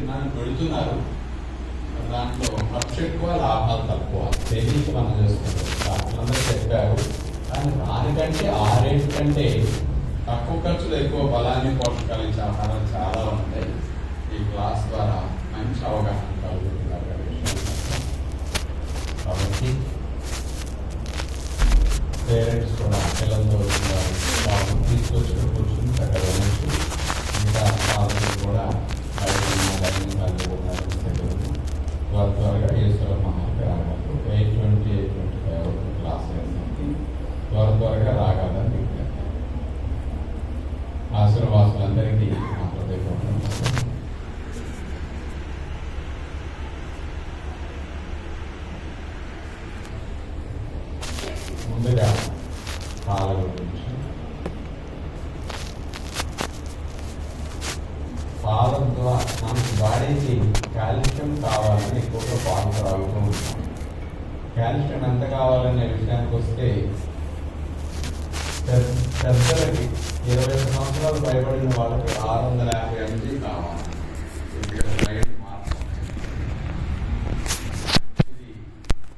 విత్తనాన్ని పెడుతున్నారు, దాంట్లో ఖర్చు ఎక్కువ లాభాలు తక్కువ తెలియక మనం చేసుకుంటాం. డాక్టర్లందరూ చెప్పారు, కానీ దానికంటే ఆ రేటు కంటే తక్కువ ఖర్చులో ఎక్కువ బలాన్ని పోషకాలు ఇచ్చే ఆహారాలు చాలా ఉంటాయి. ఈ క్లాస్ ద్వారా మంచి అవగాహన కలుగుతున్నారు కాబట్టి పేరెంట్స్ కూడా పిల్లలతో వాళ్ళు తీసుకొచ్చిన కూర్చుని చక్కగా వినొచ్చు. ఇంకా వాళ్ళు కూడా త్వరగా ఈశ్వర మహాగ్రామాలు 8:20 క్లాస్ త్వరగా రాగలని విజ్ఞప్తి. ఆశీర్వాసులందరికీ నా హృదయపూర్వక ముందుగా పాల గురించి. పాల ద్వారా మనకి బాడీకి కాల్షియం కావాలని ఎక్కువగా పాలు త్రాగుతూ ఉంటాం. కాల్షియం ఎంత కావాలనే విషయానికి వస్తే పెద్దలకి 20 సంవత్సరాలు పైబడిన వాళ్ళకి 650 mg కావాలి. ఇది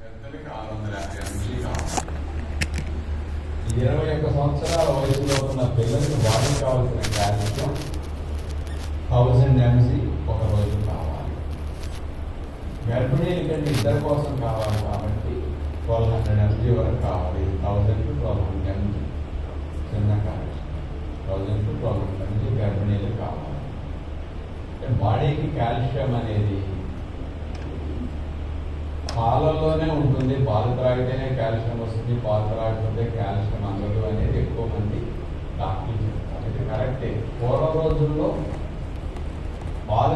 పెద్దలకి 650 mg కావాలి. 21 సంవత్సరాల వయసులో ఉన్న పిల్లలకి బాడీ కావాల్సిన కాల్షియం 1000 mg ఒక రోజు కావాలి. గర్భిణీల కంటే ఇద్దరి కోసం కావాలి కాబట్టి 1200 mg వరకు కావాలి. 1000 to 1200 mg చిన్న కాల్షియం, 1000 to 1200 mg గర్భిణీలు కావాలి. బాడీకి కాల్షియం అనేది పాలల్లోనే ఉంటుంది. పాలు త్రాగితేనే కాల్షియం వస్తుంది, పాలు త్రాగితే కాల్షియం అందదు అనేది ఎక్కువ మంది డాక్టర్లు చెప్తారు. ఇది కరెక్టే. పూర్వ రోజుల్లో పాలు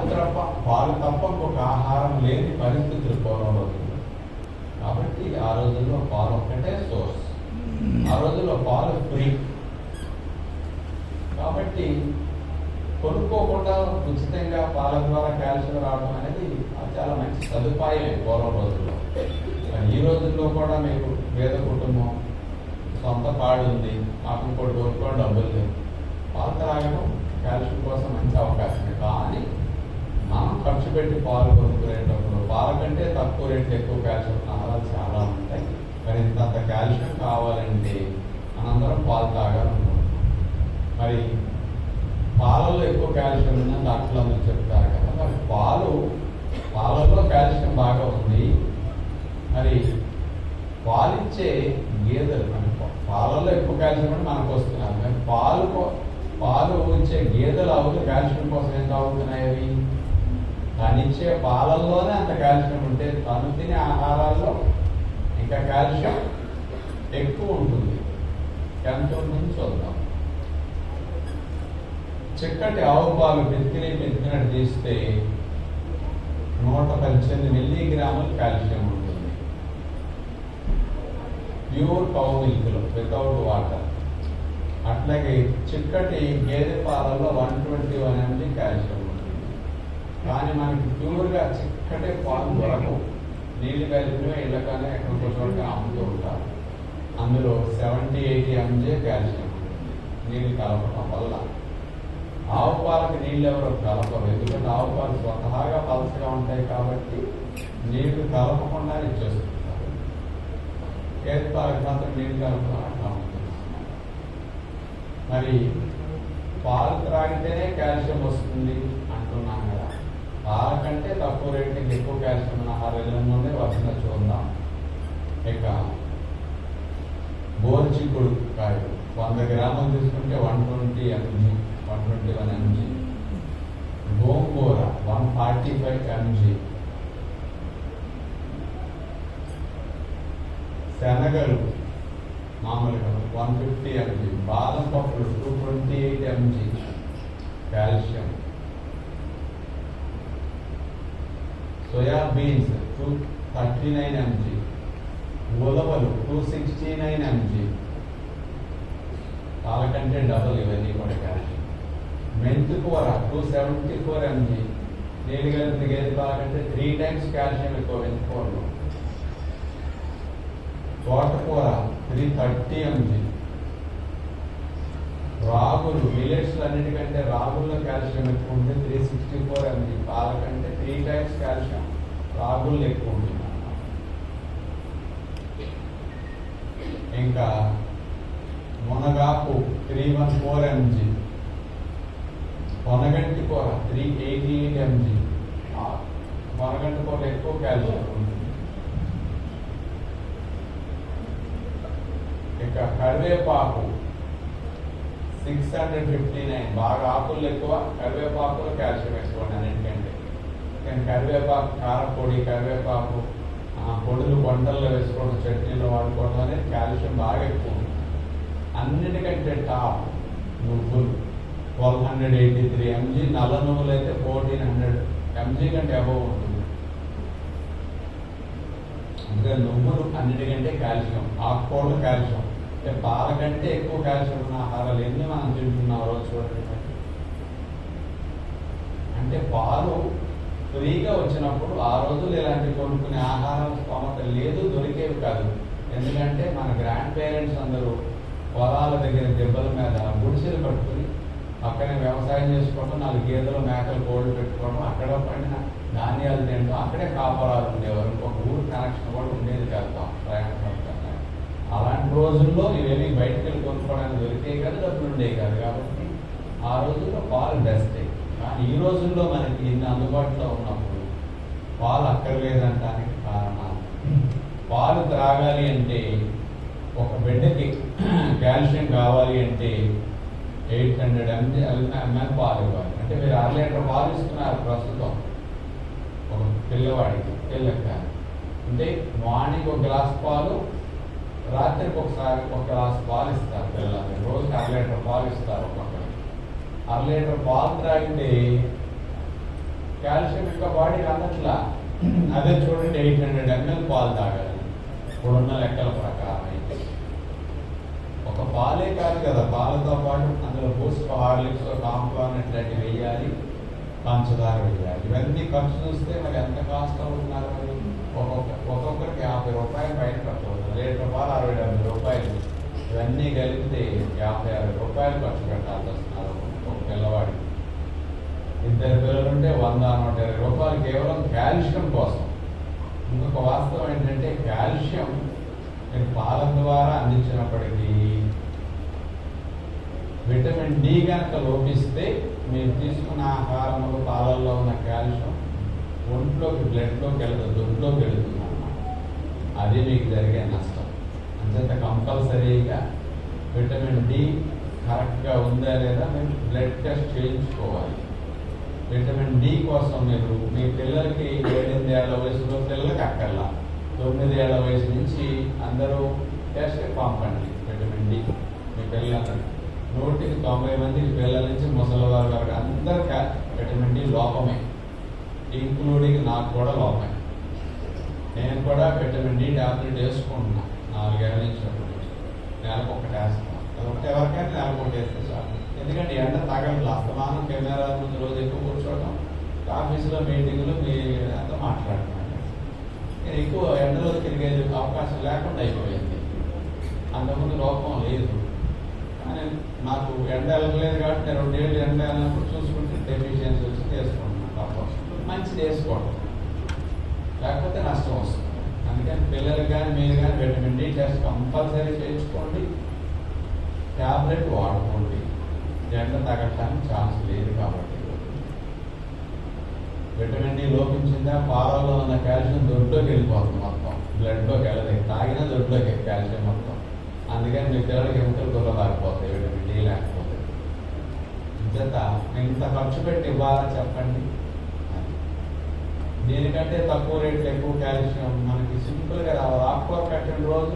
తప్ప ఒక ఆహారం లేని పరిస్థితులు పూర్వం రోజుల్లో. కాబట్టి ఆ రోజుల్లో పాలు ఒక్కటే సోర్స్. ఆ రోజుల్లో పాలు ఫ్రీ కాబట్టి కొనుక్కోకుండా ఉచితంగా పాల ద్వారా కాల్షియం రావడం అనేది చాలా మంచి సదుపాయం పూర్వం రోజుల్లో. ఈ రోజుల్లో కూడా మీకు పేద కుటుంబం, సొంత పాడు ఉంది, మాకు ఇంకోటి కొనుక్కోవడం డబ్బులు లేవు, పాలు త్రాగడం కాల్షియం కోసం మంచి అవకాశమే. కానీ మనం ఖర్చు పెట్టి పాలు కొనుక్కునేటప్పుడు పాల కంటే తక్కువ రేట్లు ఎక్కువ కాల్షియం ఆహారాలు చాలా ఉంటాయి. మరి ఇంత కాల్షియం కావాలంటే మనందరం పాలు తాగాలనుకుంటున్నాం. మరి పాలలో ఎక్కువ కాల్షియం ఉందని డాక్టర్లు అందరూ చెప్తారు కదా. మరి పాలలో కాల్షియం బాగా ఉంది. మరి పాలిచ్చే గేదెలు, మరి పాలలో ఎక్కువ కాల్షియం అని మనకు వస్తున్నారు. మరి పాలు ఇచ్చే గేదెలు అవుతూ కాల్షియం కోసం ఏం తాగుతున్నాయి? అవి తనిచ్చే పాలల్లోనే అంత కాల్షియం ఉంటే తను తినే ఆహారాల్లో ఇంకా కాల్షియం ఎక్కువ ఉంటుంది. ఎంత ఉంటుంది చూద్దాం. చిక్కటి ఆవు పాలు పెతికినట్టు తీస్తే 118 మిల్లీగ్రాములు కాల్షియం ఉంటుంది. ప్యూర్ కౌ మిల్క్లో వితౌట్ వాటర్. అట్లాగే చిక్కటి గేదె పాలలో 121 mg కాల్షియం ఉంటుంది. కానీ మనకి ప్యూర్గా చిక్కటి పాలు దొరకవు. నీళ్ళు కలిపిన ఇళ్ళకనే ఎక్కడికో చోట అమ్ముతూ ఉంటారు. అందులో 70-80 mg కాల్షియం ఉంటుంది నీళ్ళు కలపడం వల్ల. ఆవు పాలకి నీళ్ళు ఎవరో కలపరు, ఎందుకంటే ఆవు పాలు స్వతహాగా పలసగా ఉంటాయి కాబట్టి నీళ్లు కలపకుండా ఇచ్చేస్తుంటారు. గేదె పాలకి మాత్రం నీళ్ళు కలపడం అట్లా ఉంటుంది. మరి పాలు త్రాగితేనే కాల్షియం వస్తుంది అంటున్నాం కదా. పాల కంటే తక్కువ రేటింగ్ ఎక్కువ కాల్షియం ఉన్న ఆహారాలు ముందే వచ్చిన చూద్దాం. ఇక గోరుచిక్కుడు కాయలు 100 గ్రాములు తీసుకుంటే 120 mg, 121 mg. గోంగూర 145 mg. శనగలు మామూలుగా 150 mg. బాదం పప్పులు 228 mg calcium. Soya beans 239 mg. ఉలవలు 269 mg. పాల కంటే డబుల్ ఇవన్నీ కూడా కాల్షియం. మెంతి కూర 274 mg. నీళ్ళు కలిపిన గేదె పాల కంటే 3 times కాల్షియం ఎక్కువ మెంతి కూరలో. తోటకూర 330 mg. రాగులు మిల్లెట్స్ అన్నిటికంటే రాగుల్లో కాల్షియం ఎక్కువ ఉంటుంది 364 mg. పాల కంటే 3 times కాల్షియం రాగుల్లో ఎక్కువ ఉంటుంది. ఇంకా మునగాకు 314 mg, పొనగంటి కూర 388 mg. పొనగంటి కూర ఎక్కువ కాల్షియం ఉంటుంది. ఇంకా కరివేపాకు 659, బాగా ఆకులు ఎక్కువ, కరివేపాకులో కాల్షియం ఎక్కువ అన్నింటికంటే. కానీ కరివేపాకు కారపొడి, కరివేపాకు పొడులు వంటల్లో వేసుకోవడం, చట్నీలో వాడుకోవడం అనేది కాల్షియం బాగా ఎక్కువ ఉంటుంది. అన్నిటికంటే టాప్ నువ్వులు 1283 mg, నల్ల నువ్వులు అయితే 1400 mg కంటే అబవ్ ఉంటుంది. అందుకని నువ్వులు అన్నిటికంటే కాల్షియం, ఆకుకూరలు కాల్షియం. అంటే పాల కంటే ఎక్కువ కాల్షియం ఉన్న ఆహారాలు ఎన్ని మనం తింటున్నాం రోజు చూడండి. అంటే పాలు ఫ్రీగా వచ్చినప్పుడు ఆ రోజులు ఇలాంటి కొనుక్కునే ఆహారాల స్తోమత లేదు, దొరికేవి కాదు. ఎందుకంటే మన గ్రాండ్ పేరెంట్స్ అందరూ పొలాల దగ్గర దెబ్బల మీద గుడిసెలు కట్టుకుని అక్కడే వ్యవసాయం చేసుకోవడం, 4 గేదెలు మేకలు కోళ్ళు పెట్టుకోవడం, అక్కడ పండిన ధాన్యాలు తినడం, అక్కడే కాపురాలు ఉండేవారు. ఒక ఊరు కనెక్షన్ కూడా ఉండేది కాదు ప్రయాణం. అలాంటి రోజుల్లో ఇవేమి బయటకు వెళ్ళి కొనుక్కోవడానికి దొరికే కాదు, డబ్బులు ఉండేవి కాదు. కాబట్టి ఆ రోజుల్లో పాలు బెస్టే. కానీ ఈ రోజుల్లో మనకి ఇన్ని అందుబాటులో ఉన్నప్పుడు పాలు అక్కర్లేదంటానికి కారణాలు, పాలు త్రాగాలి అంటే ఒక బిడ్డకి కాల్షియం కావాలి అంటే 800 ml పాలు ఇవ్వాలి. అంటే మీరు 1/2 లీటర్ పాలు ఇస్తున్నారు ప్రస్తుతం ఒక పిల్లవాడికి, పిల్లకి. అంటే మార్నింగ్ 1 గ్లాస్ పాలు, రాత్రికి ఒకసారి 1 గ్లాస్ పాలు ఇస్తారు పిల్లలకి. రోజుకి 1/2 లీటర్ పాలు ఇస్తారు ఒక్కొక్కరు. 1/2 లీటర్ పాలు త్రాగితే కాల్షియం ఇంకా బాడీకి అందట్లా. అదే చూడండి 800 ml పాలు తాగాలి ఇప్పుడున్న లెక్కల ప్రకారం. అయితే ఒక పాలే కాదు కదా, పాలతో పాటు అందులో పోస్ట్ హార్లిక్స్, కాంప్లాన్ ఇట్లాంటివి వేయాలి, పంచదార వేయాలి. ఇవన్నీ ఖర్చు చూస్తే మరి ఎంత కాస్ట్ అవుతున్నారు. మరి ఒక్కొక్కరికి 50 రూపాయలు పైన ఖర్చు అవుతుంది. లీటర్ పాలు 60-70 రూపాయలు. ఇవన్నీ కలిపితే 50-60 రూపాయలు ఖర్చు పెట్టాల్సి వస్తున్నారు ఒక పిల్లవాడికి. 2 పిల్లలుంటే 100-120 రూపాయలు కేవలం కాల్షియం కోసం. ఇంకొక వాస్తవం ఏంటంటే కాల్షియం మీరు పాల ద్వారా అందించినప్పటికీ విటమిన్ డి కనుక లోపిస్తే మీరు తీసుకున్న ఆహారంలో పాలల్లో ఉన్న కాల్షియం ఒంట్లోకి, బ్లడ్లోకి వెళ్తుంది, దొడ్లోకి వెళుతుంది అన్నమాట. అది మీకు జరిగే నష్టం. అంచేత కంపల్సరీగా విటమిన్ డి కరెక్ట్గా ఉందా లేదా మీరు బ్లడ్ టెస్ట్ చేయించుకోవాలి. విటమిన్ డి కోసం మీరు మీ పిల్లలకి 7-8 ఏళ్ల వయసులో పిల్లలకి అక్కర్లా, 9 ఏళ్ల వయసు నుంచి అందరూ టెస్ట్ పంపండి విటమిన్ డి మీ పిల్లలందరూ. 100కి 90 మందికి పిల్లల నుంచి ముసలి వారి వరకు అందరికీ విటమిన్ డి లోపమే, ఇంక్లూడింగ్ నాకు కూడా లోపమే. నేను కూడా విటమిన్ డి టాబ్లెట్ వేసుకుంటున్నా 4 ఏళ్ళ నుంచి. నెలకు ఒకటి వేస్తాను, అదొకటి ఎవరికైనా నెలకు ఒకటి వేస్తే చాలు. ఎందుకంటే ఎండ తగలదు, అస్తమానం కెమెరా ముందు రోజు ఎక్కువ కూర్చోవడం, ఆఫీసులో మీటింగ్లు మీ అంతా మాట్లాడుతున్నాను. నేను ఎక్కువ ఎండలో తిరిగే అవకాశం లేకుండా అయిపోయింది. అంతకుముందు లోపం లేదు, కానీ నాకు ఎండ వెళ్ళలేదు కాబట్టి నేను 2 ఏళ్ళు ఎండ వెళ్ళినప్పుడు చూసుకుంటే డెఫిషియన్సీ వచ్చి తీసుకుంటున్నాను. తప్ప మంచిది వేసుకోవడం, లేకపోతే నష్టం వస్తుంది. అందుకని పిల్లలు కానీ మీరు కానీ విటమిన్ డి టెస్ట్ కంపల్సరీ చేయించుకోండి, ట్యాబ్లెట్ వాడుకోండి. ఎండ తగ్గడానికి ఛాన్స్ లేదు కాబట్టి. విటమిన్ డి లోపించిందా పాలలో ఉన్న కాల్షియం దొడ్లోకి వెళ్ళిపోతుంది, మొత్తం బ్లడ్లోకి వెళ్ళదు, తాగినా దొడ్లోకి కాల్షియం మొత్తం. అందుకని మీ పిల్లలకి ఎముకలు దొరలారిపోతాయి విటమిన్ డి లేకపోతే. ఇంత ఇంత ఖర్చు పెట్టి ఇవ్వాలని చెప్పండి. దీనికంటే తక్కువ రేట్లు ఎక్కువ కాల్షియం మనకి సింపుల్గా ఆకుకూర కట్టిన రోజు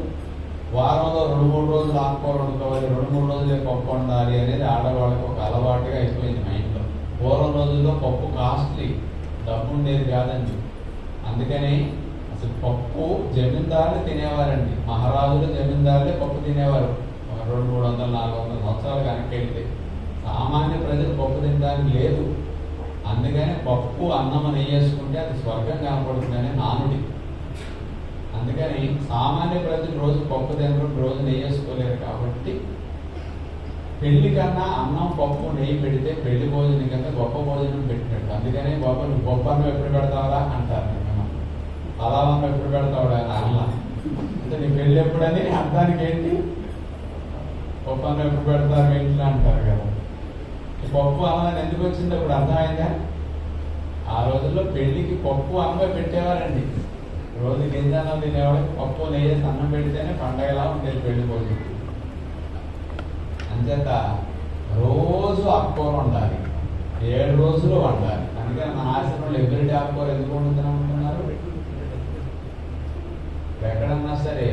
వారంలో 2-3 రోజులు ఆకుకూర వండుకోవాలి, 2-3 రోజులే పప్పు వండాలి అనేది ఆడవాళ్ళకి ఒక అలవాటుగా అయిపోయింది మైండ్లో. పూర్వం రోజుల్లో పప్పు కాస్ట్లీ, డబ్బు ఉండేది కాదండి. అందుకని అసలు పప్పు జమీందారులు తినేవారండి. మహారాజులు జమీందారులే పప్పు తినేవారు. 200-300-400 సంవత్సరాలు కనుక వెళ్తే సామాన్య ప్రజలు పప్పు తినడానికి లేదు. అందుకని పప్పు అన్నం నెయ్యేసుకుంటే అది స్వర్గం కనపడుతుందనే నానుడి. అందుకని సామాన్య ప్రజలు రోజు పప్పు తినరు, రోజు నెయ్యేసుకోలేరు. కాబట్టి పెళ్లి కన్నా అన్నం పప్పు నెయ్యి పెడితే పెళ్లి భోజనం కింద గొప్ప భోజనం పెట్టినట్టు. అందుకని బాబు నువ్వు గొప్ప అన్నం ఎప్పుడు పెడతావరా అంటారు. అలా అన్నం ఎప్పుడు పెడతావు ఆయన అన్న అంటే నీ పెళ్ళి ఎప్పుడని అర్థానికి ఏంటి? గొప్ప అన్నం ఎప్పుడు పెడతారు ఇంట్లో అంటారు కదా. పప్పు అన్నం ఎందుకు వచ్చింది అప్పుడు అర్థమైందా? ఆ రోజుల్లో పెళ్లికి పప్పు అన్నమే పెట్టేవారండి. రోజు గింజన్నం తినేవాడు పప్పు నెయ్యేసి అన్నం పెడితేనే పండగలా ఉండేది పెళ్లి భోజనం. అంచేత రోజు ఆకుకూర వండాలి, 7 రోజులు వండాలి. అందుకని మన ఆశ్రమంలో ఎవ్రీడే ఆకుకూర ఎందుకు వండుతూనే ఉంటున్నారు? ఎక్కడన్నా సరే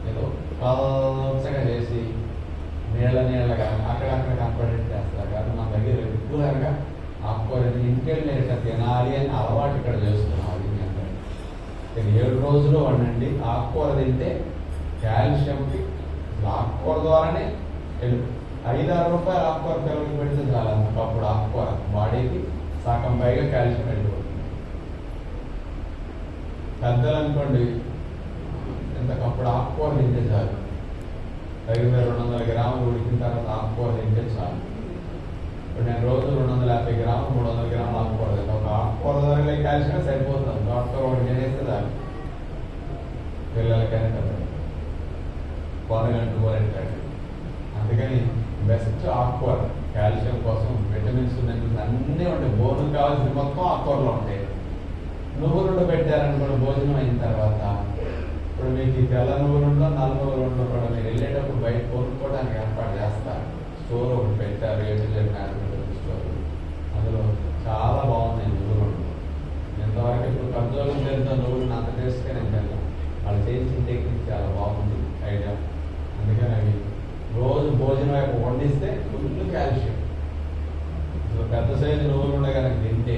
ఏదో పలచగా చేసి నీళ్ళగా అక్కడక్కడ కనపడేట్టు చేస్తారు కదా. మన దగ్గర రెగ్యులర్గా ఆకుకూర ఇంటికెళ్ళేట తినాలి అని అలవాటు ఇక్కడ చేస్తున్నాం. అది 7 రోజులు వండండి. ఆకుకూర తింటే కాల్షియంకి ఆకుకూర ద్వారానే 5-6 రూపాయలు ఆకుకూర పిల్లలకి పెడితే చాలా. అప్పుడు ఆకుకూర బాడీకి సగం పైగా కాల్షియం వెళ్ళిపోతుంది. పెద్దలు అనుకోండి ఇంతకప్పుడు ఆకుకూర తింటే చాలు. 200 గ్రాములు ఉడికిన తర్వాత ఆకుకూర తింటే చాలు. ఇప్పుడు నేను రోజు 250 గ్రాములు 300 గ్రాములు ఆకుకూర తింటాను. ఒక ఆకుకూర ధరలే కాల్షియం సరిపోతుంది. డాక్టర్ ఒకటి తినేస్తే చాలు. పిల్లలకైనా కదా పొరగంటు కూరంటాడు. అందుకని బెస్ట్ ఆకుకూర కాల్షియం కోసం, విటమిన్స్ అన్నీ ఉంటాయి. బోను కావాల్సిన మొత్తం ఆకుకూరలో ఉంటాయి. నువ్వులు పెట్టారనుకోండి భోజనం అయిన తర్వాత, ఇప్పుడు మీకు ఈ తెల్ల నువ్వులుండో నల్ల నువ్వులుండో కూడా మీరు వెళ్ళేటప్పుడు బయట కొనుక్కోవడానికి ఏర్పాటు చేస్తారు. స్టోర్ ఒకటి పెట్టారు, స్టోర్. అందులో చాలా బాగున్నాయి నువ్వులు. ఎంతవరకు ఇప్పుడు కర్జోలం తెలుసా నువ్వులు అంత టేస్ట్గా నేను తిన్నాను. వాళ్ళు చేసిన టెక్నిక్ చాలా బాగుంది, ఐడియా. అందుకని అవి రోజు భోజనం వైపు వండిస్తే ఫుల్ కాల్షియం. పెద్ద సైజు నువ్వులు ఉండే కనుక తింటే,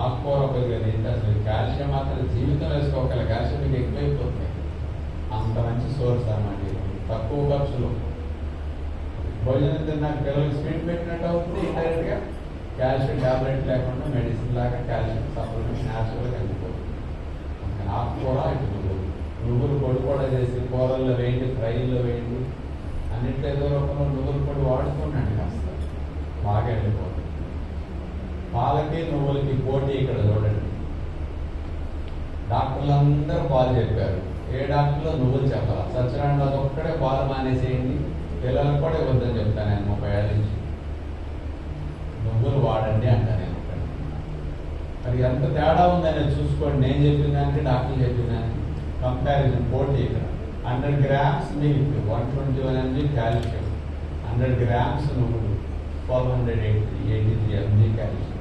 ఆకుకూర ఉపయోగం తింటే అసలు కాల్షియం మాత్రం జీవితం వేసుకోగల కాల్షియం మీకు ఎక్కువైపోతుంది. అంత మంచి సోర్స్ అన్నమాట. తక్కువ ఖర్చులు భోజనం తిన్నాక పిల్లలకి స్వీట్ పెట్టినట్టు అవుతుంది. ఇండైరెక్ట్గా కాల్షియం టాబ్లెట్ లేకుండా మెడిసిన్ లాగా కాల్షియం సప్లిమెంట్ న్యాచురల్గా వెళ్ళిపోతుంది. ఆకుకూర ఇటు నువ్వులు పొడి కూడా చేసి కూరల్లో వేయండి, ఫ్రైల్లో వేయండి, అన్నింటిలో ఏదో రూపంలో నువ్వుల పొడి వాడుతున్నాండి. కాస్త బాగా వెళ్ళిపోతుంది. పాలకి నువ్వులకి పోటీ ఇక్కడ చూడండి. డాక్టర్లు అందరూ పాలు చెప్పారు. ఏ డాక్టర్లో నువ్వులు చెప్పాలి. సత్యనారాయణ ఒక్కడే పాలు మానేసేయండి, పిల్లలకు కూడా ఇవ్వద్దని చెప్తాను నేను 30 ఏళ్ళ నుంచి. నువ్వులు వాడండి అంటాను నేను. మరి ఎంత తేడా ఉందని చూసుకోండి. నేను చెప్పిన దానికి డాక్టర్లు చెప్పిన దానికి కంపారిజన్ పోటీ ఇక్కడ. 100 grams milk 121 mg calcium, 100 grams నువ్వులు 1283 mg కాల్షియం.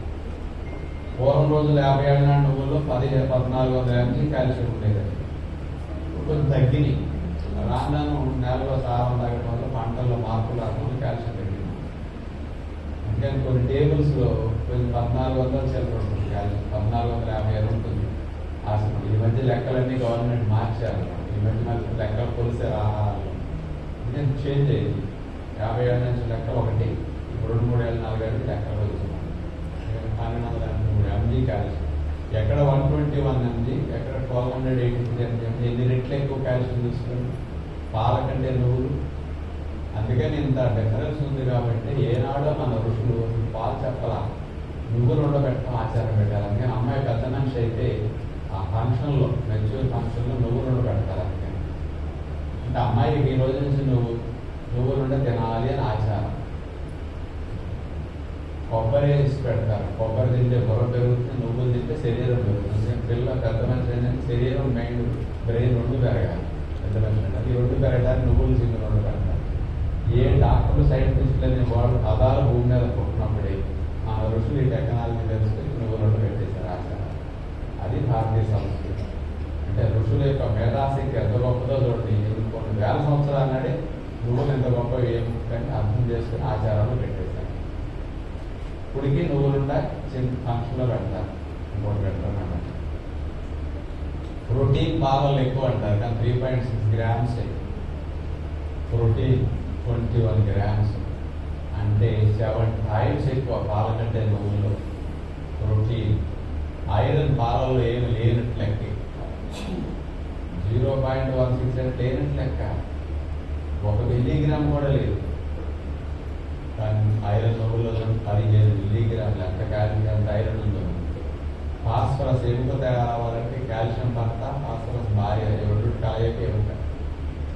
పూర్వం రోజులు 50 ఏళ్ళ నాటి నువ్వుల్లో 1400 mg కాల్షియం ఉండేది. కొంచెం తగ్గినాయి. రాను నేలలో సారం తగ్గడం వల్ల పంటల్లో మార్పులు రావడం వల్ల కాల్షియం తగ్గింది. అందుకని కొన్ని టేబుల్స్లో కొంచెం 1400 చిల్లర ఉంటుంది కాల్షియం, 1450 ఉంటుంది ఆశ్రమం. ఈ మధ్య లెక్కలన్నీ గవర్నమెంట్ మార్చారు. ఈ మధ్య మళ్ళీ లెక్కలు కొలిసే ఆహారాలు ఎందుకంటే చేంజ్ అయ్యింది. 50 ఏళ్ళ నుంచి లెక్క ఒకటి, ఇప్పుడు 2-3 ఏళ్ళు 4 ఏళ్ళకి లెక్కలు వచ్చినాయి. 1283 mg కాల్షియం. ఎక్కడ 121 mg, ఎక్కడ 1283 mg. ఎన్ని రెట్లు ఎక్కువ కాల్షియం తీసుకోండి పాల కంటే నువ్వులు. అందుకని ఇంత డిఫరెన్స్ ఉంది. కాబట్టి ఏనాడో మన ఋషులు పాలు చెప్పాలా, నువ్వులు ఉండబెట్టడం ఆచారం పెట్టాలి. అందుకని అమ్మాయి పెద్ద మనిషి అయితే ఆ ఫంక్షన్లో, మెచ్యూర్ ఫంక్షన్లో నువ్వులు ఉండబెడతారు. అందుకని అంటే అమ్మాయికి ఈ రోజు నుంచి నువ్వులు ఉండ తినాలి అని ఆచారం. కొబ్బరి వేసి పెడతారు. కొబ్బరి తింటే బుర్ర పెరుగుతుంది, నువ్వులు తింటే శరీరం పెరుగుతుంది. పిల్ల పెద్ద మనిషి ఏంటంటే శరీరం, మైండ్, బ్రెయిన్ 2 పెరగాలి. పెద్ద మనిషి అంటే ఈ 2 పెరగడానికి నువ్వులు చిన్న 2 పెడతారు. ఏ డాక్టర్లు సైంటిస్టులని వాళ్ళు పదాలు భూమి మీద పుట్టినప్పుడే మన ఋషులు ఈ టెక్నాలజీ తెలుసుకొని నువ్వులు పెట్టేశారు ఆచారం. అది భారతీయ సంస్కృతి. అంటే ఋషుల యొక్క మేధాశక్తి ఎంత గొప్పదో చూడండి. కొన్ని వేల సంవత్సరాల నాడే నువ్వులు ఎంత గొప్ప ఏముందని అర్థం చేసుకుని ఆచారాలు పెట్టేశారు. ఇప్పటికీ నువ్వులుండా చిన్న ఫంక్షన్లో పెడతారు, ఇంకోటి పెడతారు అన్నమాట. ప్రోటీన్ పాలలో ఎక్కువ అంటారు కానీ 3.6 గ్రామ్స్. ప్రోటీన్ 21 గ్రామ్స్ అంటే 7 times ఎక్కువ పాల కంటే నువ్వుల్లో ప్రోటీన్. ఐరన్ పాలలో ఏమి లేనట్టు లెక్క, 0.16 అంటే లేనట్టు లెక్క. 1 మిల్లీగ్రామ్ కూడా లేదు. ఐరన్ నువ్వుల్లో 15 మిల్లీగ్రాములు ఎంత కాల్షియం ఎంత ఐరన్ ఉందో. ఫాస్ఫరస్ ఎముక తయారవ్వాలంటే కాల్షియం భర్త ఫాస్ఫరస్ భార్య రెండు కలయిక ఎముక.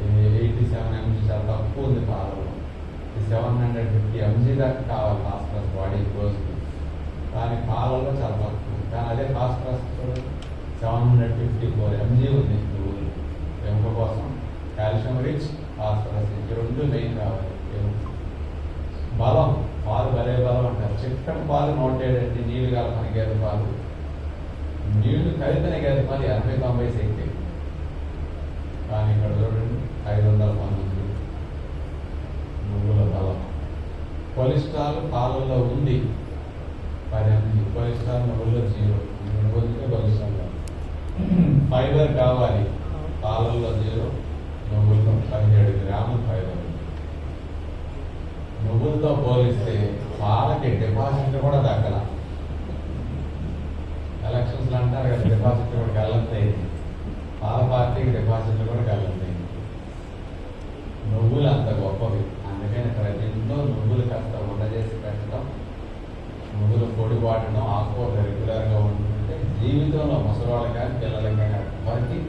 87 mg చాలా తక్కువ ఉంది పాలలో. 750 mg దాకా కావాలి ఫాస్ఫరస్ బాడీ రోజుకి, కానీ పాలలో చాలా తక్కువ. కానీ అదే ఫాస్ఫరస్ 754 mg ఉంది నువ్వులు. ఎముక కోసం కాల్షియం రిచ్, ఫాస్ఫరస్ రిచ్ రెండు మెయిన్ కావాలి. బలం, పాలు భలే బలం అంటారు. చిక్కటి పాలు 107 నీళ్ళు కలపని గేదె పాలు, నీళ్లు కలిపిన గేదె పాలు 80-90 శక్తి. కానీ ఇక్కడ చూడండి 519 నువ్వుల బలం. కొలెస్ట్రాల్ పాలల్లో ఉంది 10 mg, కొలెస్ట్రాల్ నువ్వుల్లో 0. నువ్వులకే కొలెస్ట్రాల్. ఫైబర్ కావాలి, పాలల్లో 0, నువ్వులతో 17 గ్రాములు ఫైబర్. నువ్వులతో పోలిస్తే పాలకి డిపాజిట్లు కూడా దక్కల. ఎలక్షన్స్లో అంటారు కదా, డిపాజిట్లు కూడా కళ్ళంతాయి. పాల పార్టీకి డిపాజిట్లు కూడా కళ్ళంతాయి. నువ్వులు అంత గొప్పవి. అందుకని ప్రతి ఇంట్లో నువ్వులు కాస్త వంట చేసి పెట్టడం, నువ్వులు పొడి వాడడం, ఆకుకూర రెగ్యులర్గా ఉంటుంటే జీవితంలో ముసలివాళ్ళకి కానీ పిల్లలకి కానీ అర్థవానికి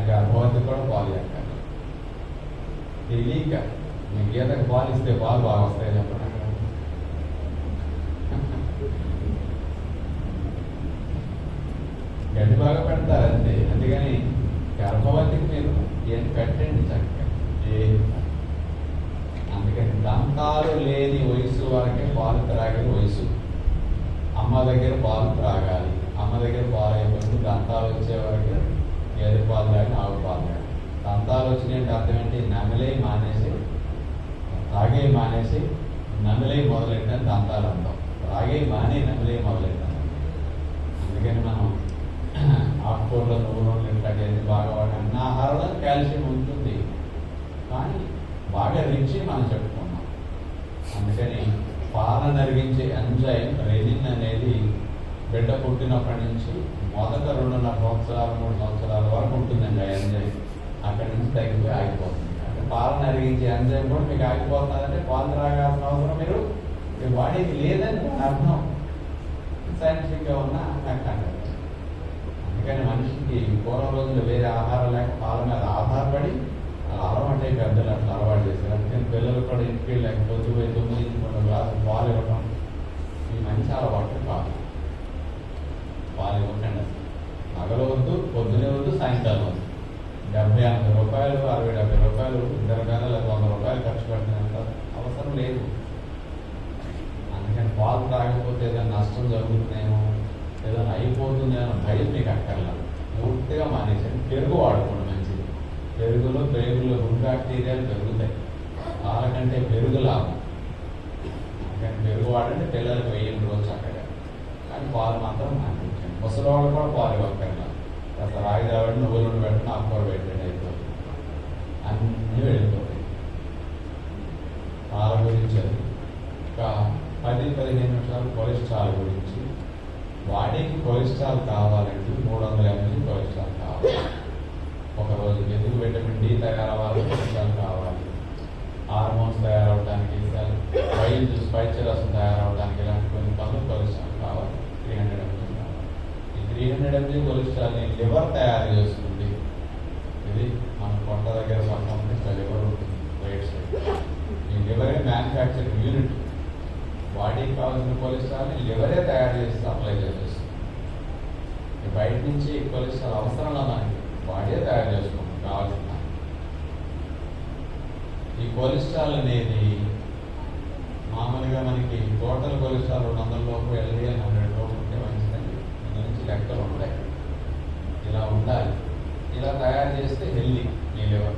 గర్భవతి కూడా పాలు ఎక్కాలి. తెలియక మీ గీతకు పాలు ఇస్తే పాలు బాగా వస్తాయి చెప్పండి. గడ్డి బాగా పెడతారు అంతే. అందుకని గర్భవతికి మీరు ఏం పెట్టండి చక్కగా. అందుకని దంతాలు లేని వయసు వరకే పాలు త్రాగే వయసు. అమ్మ దగ్గర పాలు త్రాగాలి. అమ్మ దగ్గర పాలు అయిపోతుంది. దంతాలు వచ్చే వరకు గేదె పాలు తాగి ఆవు పాలు తాగి. దంతాలు వచ్చినాయంటే అర్థం ఏంటి? నమిలే మానేసి, తాగే మానేసి నమిలే మొదలెట్టని దంతాలు అంటాం. తాగే మానే నమిలే మొదలెట్టాం. అందుకని మనం ఆకుకూరలో నువ్వులు ఇట్లాంటివన్నీ బాగా వాడాలి. అన్న ఆహారంలో కాల్షియం ఉంటుంది, కానీ బాగా రిచ్ మనం చెప్పుకున్నాం. అందుకని పాలను అరిగించే ఎంజైమ్ రెజిన్ అనేది బిడ్డ పుట్టినప్పటి నుంచి మొదట 2.5 సంవత్సరాలు 3 సంవత్సరాల వరకు ఉంటుందండి ఆ ఎంజైమ్. అక్కడి నుంచి తగ్గిపోయి ఆగిపోతుంది. అంటే పాలను అరిగించే ఎంజైమ్ కూడా మీకు ఆగిపోతుందంటే పాలు త్రాగాల్సిన అవసరం మీరు మీ బాడీకి లేదని అర్థం. సైంటిఫిక్గా ఉన్న నాకు అంటారు. అందుకని మనిషికి పూర్వం రోజులు వేరే ఆహారం లేక పాల మీద ఆధారపడి అలా అలవాటు పెద్దలు అట్లా అలవాటు చేశారు. అందుకని పిల్లలు కూడా ఇంటికి లేకపోతే 9 గ్లాసులు పాలు ఇవ్వడం ఈ మంచి అలవాటు కాదు. పాలు ఇవ్వకండి. నగలు వద్దు, పొద్దునే వద్దు, సాయంకాలం వద్దు. 70-80 రూపాయలు 60-70 రూపాయలు ఇద్దరు కానీ లేదా 100 రూపాయలు ఖర్చు పెట్టినంత అవసరం లేదు. అందుకని పాలు తాగకపోతే ఏదైనా నష్టం జరుగుతుందేమో, ఏదైనా అయిపోతుందేమో భయం మీకు అక్కర్లా. పూర్తిగా మానేసండి. పెరుగు వాడుకోండి మంచిది. పెరుగులో గుడ్ బ్యాక్టీరియాలు పెరుగుతాయి. పాల కంటే పెరుగు లాభం. అందుకని పెరుగు వాడండి. పిల్లలకు వెయ్యండి రోజు చక్కగా. కానీ పాలు మాత్రం మానేయండి. ముసలివాళ్ళు కూడా పాలు ఇవ్వక్కర్లా. అసలు రాగి రావండి, నువ్వులు పెట్టండి, ఆకుకూర పెట్టండి, అయిపోతుంది. అన్నీ వెళ్ళిపోతాయి. పాల గురించి అది ఒక 10-15 నిమిషాలు కొలెస్ట్రాల్ గురించి. బాడీకి కొలెస్ట్రాల్ కావాలంటే 300 mg కొలెస్ట్రాల్ కావాలి ఒక రోజుకి. ఎందుకు? విటమిన్ డి తయారవ్వాలి, కొలెస్ట్రాల్ కావాలి. హార్మోన్స్ తయారవడానికి, వైల్ జ్యూస్ పైచరసం తయారవడానికి, ఇలాంటి కొన్ని పనులు కొలెస్ట్రాల్ కావాలి. 300 mg కావాలి. ఈ 300 mg కొలెస్ట్రాల్ని లివర్ తయారు చేస్తుంది. ఇది మన పొట్ట దగ్గర పక్కన ఉంటే లివర్ ఉంటుంది రైట్ సైడ్. ఈ లివరే మ్యానుఫ్యాక్చరింగ్ యూనిట్. బాడీకి కావాల్సిన కొలెస్ట్రాల్ని లివరే తయారు చేసి సప్లై చేసేస్తుంది. బయట నుంచి కొలెస్ట్రాల్ అవసరంలో మనకి బాడీ తయారు చేసుకుంటాం కావాల్సిన. ఈ కొలెస్ట్రాల్ అనేది మామూలుగా మనకి టోటల్ కొలెస్ట్రాల్ 200 లోపు, LDL 100 లోపు ఉంటే మంచిదండి. దీని నుంచి లెక్కలు ఉంటాయి. ఇలా ఉండాలి. ఇలా తయారు చేస్తే హెల్దీ మీ లివర్.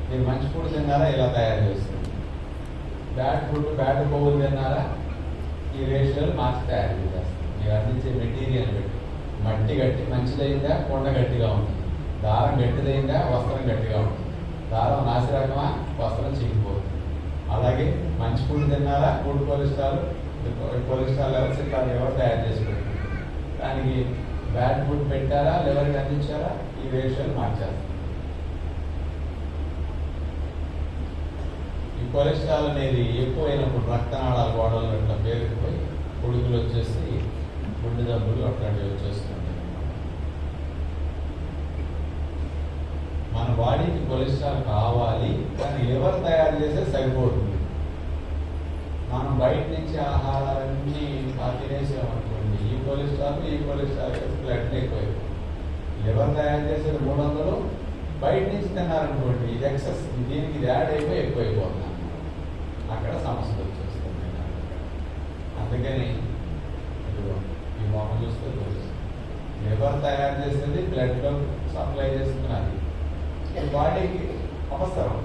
మీరు మంచి ఫుడ్ తిన్నారా? ఇలా తయారు చేస్తుంది. బ్యాడ్ ఫుడ్, బ్యాడ్ కొవ్వులు తిన్నారా? ఈ రేషియోలు మార్చి తయారు చేసేస్తాం. మీరు అందించే మెటీరియల్ పెట్టి. మట్టి గట్టి మంచిదైందా? కొండ గట్టిగా ఉంటుంది. దారం గట్టిదైందా? వస్త్రం గట్టిగా ఉంటుంది. దారం నాసి రకమా? వస్త్రం చిక్కిపోతుంది. అలాగే మంచి ఫుడ్ తిన్నారా? గుడ్ కొలెస్ట్రాల్ లెవెల్స్ ఎవరు తయారు చేసి పెడుతుంది. దానికి బ్యాడ్ ఫుడ్ పెట్టారా? లివర్కి అందించారా? ఈ రేషియోలు మార్చేస్తారు. ఈ కొలెస్ట్రాల్ అనేది ఎక్కువైనప్పుడు రక్తనాళాల గోడలు ఇట్లా పేరుకుపోయి ఉడుకులు వచ్చేసి గుండె జబ్బులు అట్లాంటివి వచ్చేస్తుంది. మన బాడీకి కొలెస్ట్రాల్ కావాలి, కానీ లివర్ తయారు చేసే సరిపోతుంది. మనం బయట నుంచి ఆహారాలన్నీ తినేసామనుకోండి, ఈ కొలెస్ట్రాల్ బ్లడ్ ఎక్కువైపోతుంది. లివర్ తయారు చేసేది 300, బయట నుంచి తిన్నారనుకోండి ఇది ఎక్సెస్, దీనికి ఇది యాడ్ అయిపోయి ఎక్కువైపోతుంది. అక్కడ సమస్యలు వచ్చేస్తుంది. అందుకని ఈ మొక్క చూస్తే తెలుస్తుంది, లివర్ తయారు చేసేది బ్లడ్లో సప్లై చేస్తున్నది, బాడీకి అవసరం.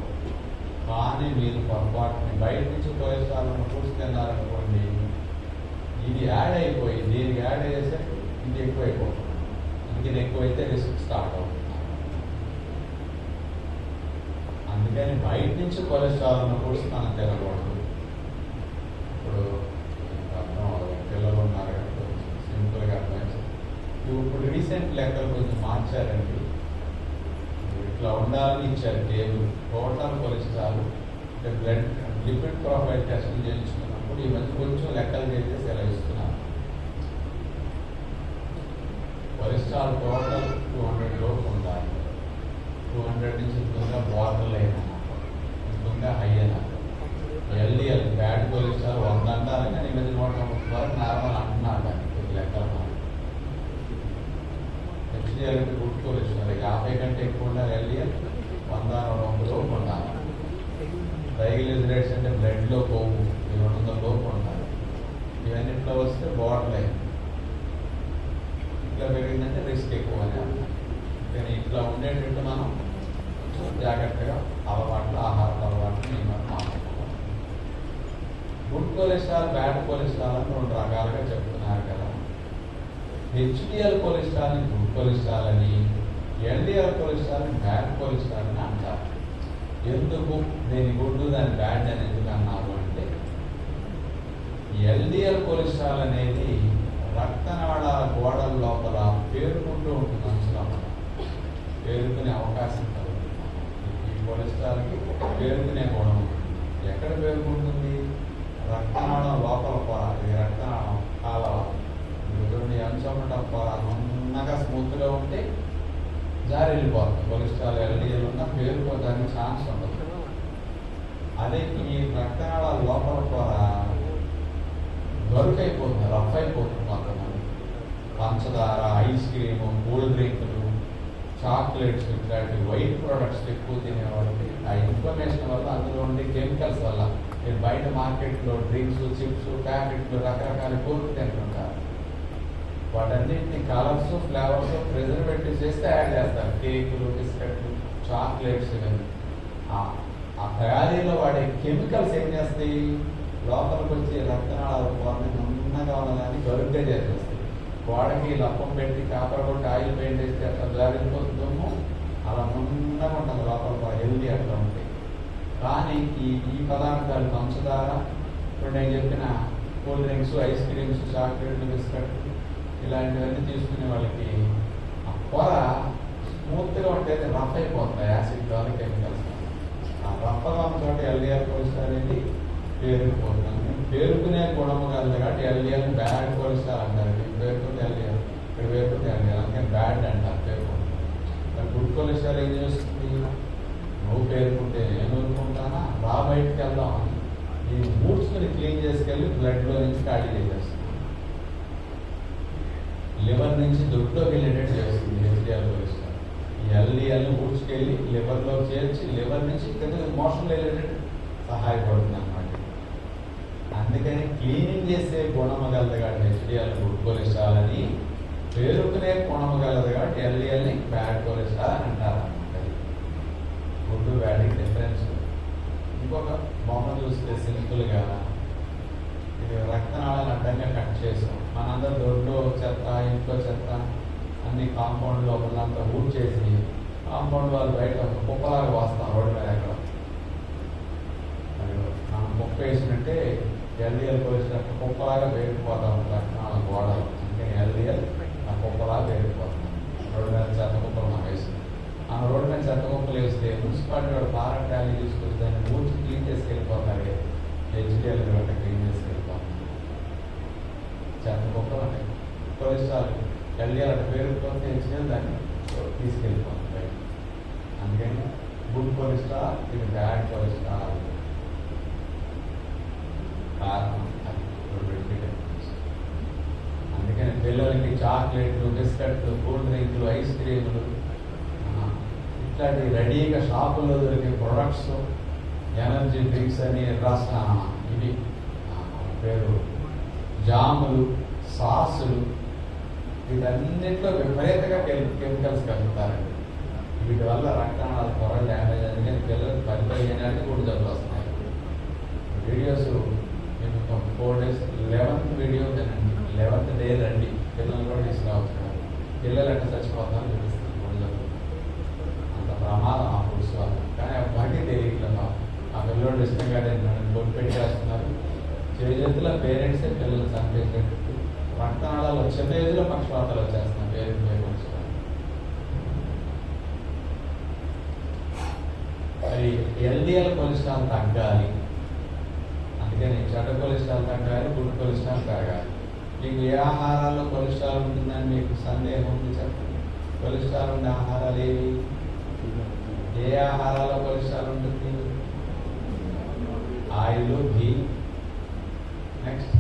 కానీ మీరు పొరపాటుని బయట నుంచి కొలెస్ట్రాల్ ఫుడ్స్ తిన్నారనుకోండి, ఇది యాడ్ అయిపోయి దీనికి యాడ్ అయ్యేసరికి ఇది ఎక్కువైపోతుంది. ఇది ఎక్కువైతే రిస్క్ స్టార్ట్ అవుతుంది. అందుకని బయట నుంచి కొలెస్ట్రాల్ ఉన్న ఫుడ్స్ మనం తినకూడదు. ఇప్పుడు అర్థం పిల్లలు ఉన్నారు కదా, సింపుల్గా అర్థం. ఇప్పుడు రీసెంట్ లెక్కలు కొంచెం మార్చారండి. ఇట్లా ఉండాలని ఇచ్చారు టేబుల్. టోటల్ కొలెస్ట్రాల్ అంటే బ్లడ్ లిపిడ్ ప్రొఫైల్ టెస్టులు చేయించుకున్నప్పుడు ఈ మధ్య కొంచెం లెక్కలు చేసేసి ఎలా ఇస్తున్నారు. కొలెస్ట్రాల్ టోటల్ 200 లోపు ఉండాలి. 200 నుంచి ఇంకొంగా బార్డర్ అయినా ఇంకొంగా హై అయినా. ఎల్డిఎల్ బ్యాడ్ కొలెస్ట్రాల్ 100 అంటారు, కానీ ఈ మధ్య 130 వరకు నార్మల్ అంటున్నారు. కానీ లెక్కలు హెచ్డిఎల్ అంటే గుడ్ కొలెస్ట్రాల్ 50 కంటే ఎక్కువ ఉండాలి. ఎల్డిఎల్ 100-100 లోపు ఉండాలి. ట్రైగ్లిజరైడ్స్ అంటే బ్లడ్లో కొవ్వు 200 లోపు ఉండాలి. ఇవన్నిట్లో వస్తే బార్డర్ లైన్. ఇట్లా పెరిగిందంటే రిస్క్ ఎక్కువ అని అర్థం. కానీ ఇట్లా ఉండేటట్టు మనం జాగ్రత్తగా అలవాట్లు, ఆహార అలవాట్లు మార్చుకోవాలి. గుడ్ కొలెస్ట్రాల్, బ్యాడ్ కొలెస్ట్రాల్ అని 2 రకాలుగా చెప్తున్నారు కదా. హెచ్డిఎల్ కొలెస్ట్రాల్ని గుడ్ కొలెస్ట్రాల్ అని, ఎల్డిఎల్ కొలెస్ట్రాల్ని బ్యాడ్ కొలెస్ట్రాల్ అని అంటారు. ఎందుకు దీని గుడ్ దాని బ్యాడ్ అని ఎందుకు అన్నారు అంటే, ఎల్డిఎల్ కొలెస్ట్రాల్ అనేది రక్తనాళాల గోడల లోపల పేరుకుంటూ ఉంటుంది. అంచులో పేరుకునే అవకాశం కలుగుతుంది. ఈ కొలెస్ట్రాల్కి పేరుకునే గుణం ఉంటుంది. ఎక్కడ పేరుకుంటుంది? రక్తనాళం లోపల పొర, ఇది రక్తనాళం కాలవ. చూడండి, అంచమట పొర నున్నగా స్మూత్గా ఉంటే జారి వెళ్ళిపోతుంది. కొలెస్ట్రాల్ ఎల్డిఎల్ ఉన్న పేరుకోవడానికి ఛాన్స్ ఉండదు. అదే ఈ రక్తనాళాల లోపల పొర గరుకైపోతుంది, రఫ్ అయిపోతుంది. కొంతమంది పంచదార, ఐస్ క్రీము, కూల్ డ్రింకులు, చాక్లెట్స్ ఇట్లాంటి వైట్ ప్రోడక్ట్స్ ఎక్కువ తినేవాళ్ళకి ఆ ఇన్ఫర్మేషన్ వల్ల, అందులో ఉండే కెమికల్స్ వల్ల మీరు బయట మార్కెట్లో డ్రింక్స్, చిప్స్, ప్యాకెట్లు రకరకాల కోర్టు తింటుంటారు. వాటన్నింటినీ కలర్స్, ఫ్లేవర్స్, ప్రిజర్వేటివ్స్ చేస్తే యాడ్ చేస్తారు. కేకులు, బిస్కెట్లు, చాక్లెట్స్ ఇవన్నీ. ఆ తయారీలో వాడే కెమికల్స్ ఏం చేస్తాయి? లోపలికి వచ్చి రక్తనాళాల పొరని నున్నగా ఉన్నదాన్ని గరుగ్గా చేసేస్తాయి. గోడకి లప్పం పెట్టి కాపర్ కొట్టి ఆయిల్ పెయింట్ వేస్తే అట్లా జారిపోతుందో అలా నున్నగా ఉంటుంది లోపల. హెల్దీ అట్లా ఉంటాయి. కానీ ఈ పదార్థాలు పంచదార, ఇప్పుడు నేను చెప్పిన కూల్ డ్రింక్స్, ఐస్ క్రీమ్స్, చాక్లెట్లు, బిస్కెట్లు ఇలాంటివన్నీ తీసుకునే వాళ్ళకి ఆ పొర స్మూత్గా ఉంటేది రఫ్ అయిపోతుంది. యాసిడ్ ద్వారా కెమికల్స్ ఆ రఫ్గా ఉన్న ఎల్డిఎల్ కొలెస్ట్రాల్ అనేది పేరుకుపోతుంది. పేరుకునే గుణము కలదు కాబట్టి ఎల్డిఎల్ బ్యాడ్ కొలెస్ట్రాల్ అంటారు. పేరుకుంటే ఎల్డిఎల్, ఇక్కడ పేరుకుంటే ఎల్డిఎల్, అందుకని బ్యాడ్ అంటారు పేరుకుంటుంది. గుడ్ కొలెస్ట్రాల్ ఏం చేస్తుంది? నువ్వు పేరుకుంటే నేను ఊరుకుంటానా, రా బయటకు వెళ్దాం అని ఈ బూట్స్ని క్లీన్ చేసుకెళ్ళి బ్లడ్లో నుంచి ఖాళీ చేసేస్తుంది. లివర్ నుంచి దొడ్లోకి వెళ్ళేటట్టు చేస్తుంది హెచ్డిఎల్ కొలెస్ట్రాల్. ఈ ఎల్డిఎల్ని బూట్స్కి వెళ్ళి లివర్లో చేర్చి లివర్ నుంచి కింద మోషన్ వెళ్ళేటట్టు సహాయపడుతుంది అన్నమాట. అందుకని క్లీనింగ్ చేసే గుణము గలదు కాబట్టి హెచ్డిఎల్ గుడ్ కొలెస్ట్రాల్ అని, పేరుకునే గుణము గలదు కాబట్టి ఎల్డిఎల్ని బ్యాడ్ కొలెస్ట్రాల్ అని అంటారు అన్నమాట. Good bad difference. ఇంకొక బొమ్మ చూస్తే సింపుల్గా ఇది రక్తనాళాలను అడ్డంగా కట్ చేసాం. మనందరూ దొడ్లో చెత్త, ఇంట్లో చెత్త అన్ని కాంపౌండ్ లోపలంతా ఊడ్ చేసి కాంపౌండ్ వాళ్ళు బయట ఒక కుప్పలాగా వాస్తాం రోడ్డు మీద. ఎక్కడ మనం కుప్ప వేసినట్టే ఎల్డిఎల్ కొలెస్ట్రాల్ కుప్పలాగా పేరుకుపోతాం రక్తనాళ గోడలు. అంటే ఎల్డిఎల్ ఆ కుప్పలాగా పేరుకుపోతాం. రోడ్డు మీద చెత్త కుప్పలు మనం వేసి ఆ రోడ్డు మీద చెత్త కుప్పలు వేస్తే మున్సిపాలిటీ వాడు పార ట్యాలీ తీసుకొచ్చి దాన్ని ఊడ్చి క్లీన్ చేసుకెళ్ళిపోతారు, హెచ్డిఎల్ గట్ట క్లీన్ చేసుకెళ్ళిపోతారు. చెత్త కుక్కలు అంటే కొలెస్ట్రాల్ ఎల్డిఎల్ అంటే పేరుకుపోతే హెచ్డిఎల్ దాన్ని తీసుకెళ్ళిపోతాం బయట. అందుకని గుడ్ కొలెస్ట్రాల్ ఇది బ్యాడ్ కొలెస్ట్రాల్ కారణం అది అందుకని పిల్లలకి చాక్లెట్లు, బిస్కెట్లు, కూల్ డ్రింకులు, ఐస్ క్రీములు ఇట్లాంటి రెడీగా షాపుల్లో దొరికే ప్రొడక్ట్స్, ఎనర్జీ డ్రింక్స్ అని రాసిన ఇవి పేరు జాములు, సాసులు, వీటన్నింటిలో విపరీతంగా కెమికల్స్ కలుపుతారండి. వీటి వల్ల రక్తనాళాలు త్వరగా డ్యామేజ్. అందుకని పిల్లలకు 10-15 కూడా జబ్బులు వస్తున్నాయి. వీడియోస్ మీకు 4 days 11th వీడియో తినండి, 11th డే రండి, పిల్లలు కూడా తీసుకురావచ్చు. పిల్లలు ఎట్లా చచ్చిపోతారో చూపిస్తాను కూడా జబ్బులు. అంత ప్రమాదం ఆ ఫుడ్స్ వల్ల. కానీ అబ్బాయికి తెలియట్లేదు. ఆ పిల్లలు ఇష్టంగా బొట్టు పెట్టేస్తున్నారు. చేతుల పేరెంట్సే పిల్లలు చంపేసేటట్టు రక్తనాళాలు చిన్న ఏజ్లో పక్షపాతాలు వచ్చేస్తున్నాయి. పేరెంట్స్ మరి ఎల్డిఎల్ కొలెస్ట్రాల్ తగ్గాలి. అందుకని చెడ్డ కొలెస్ట్రాల్ తగ్గాలి, గుడ్ కొలెస్ట్రాల్ పెరగాలి. మీకు ఏ ఆహారాల్లో కొలెస్ట్రాల్ ఉంటుందని మీకు సందేహం ఉంది చెప్పండి. కొలెస్ట్రాల్ ఉండే ఆహారాలు ఏవి? ఏ ఆహారాల్లో కొలెస్ట్రాల్ ఉంటుంది? ఆయిల్, ఘీ, నెక్స్ట్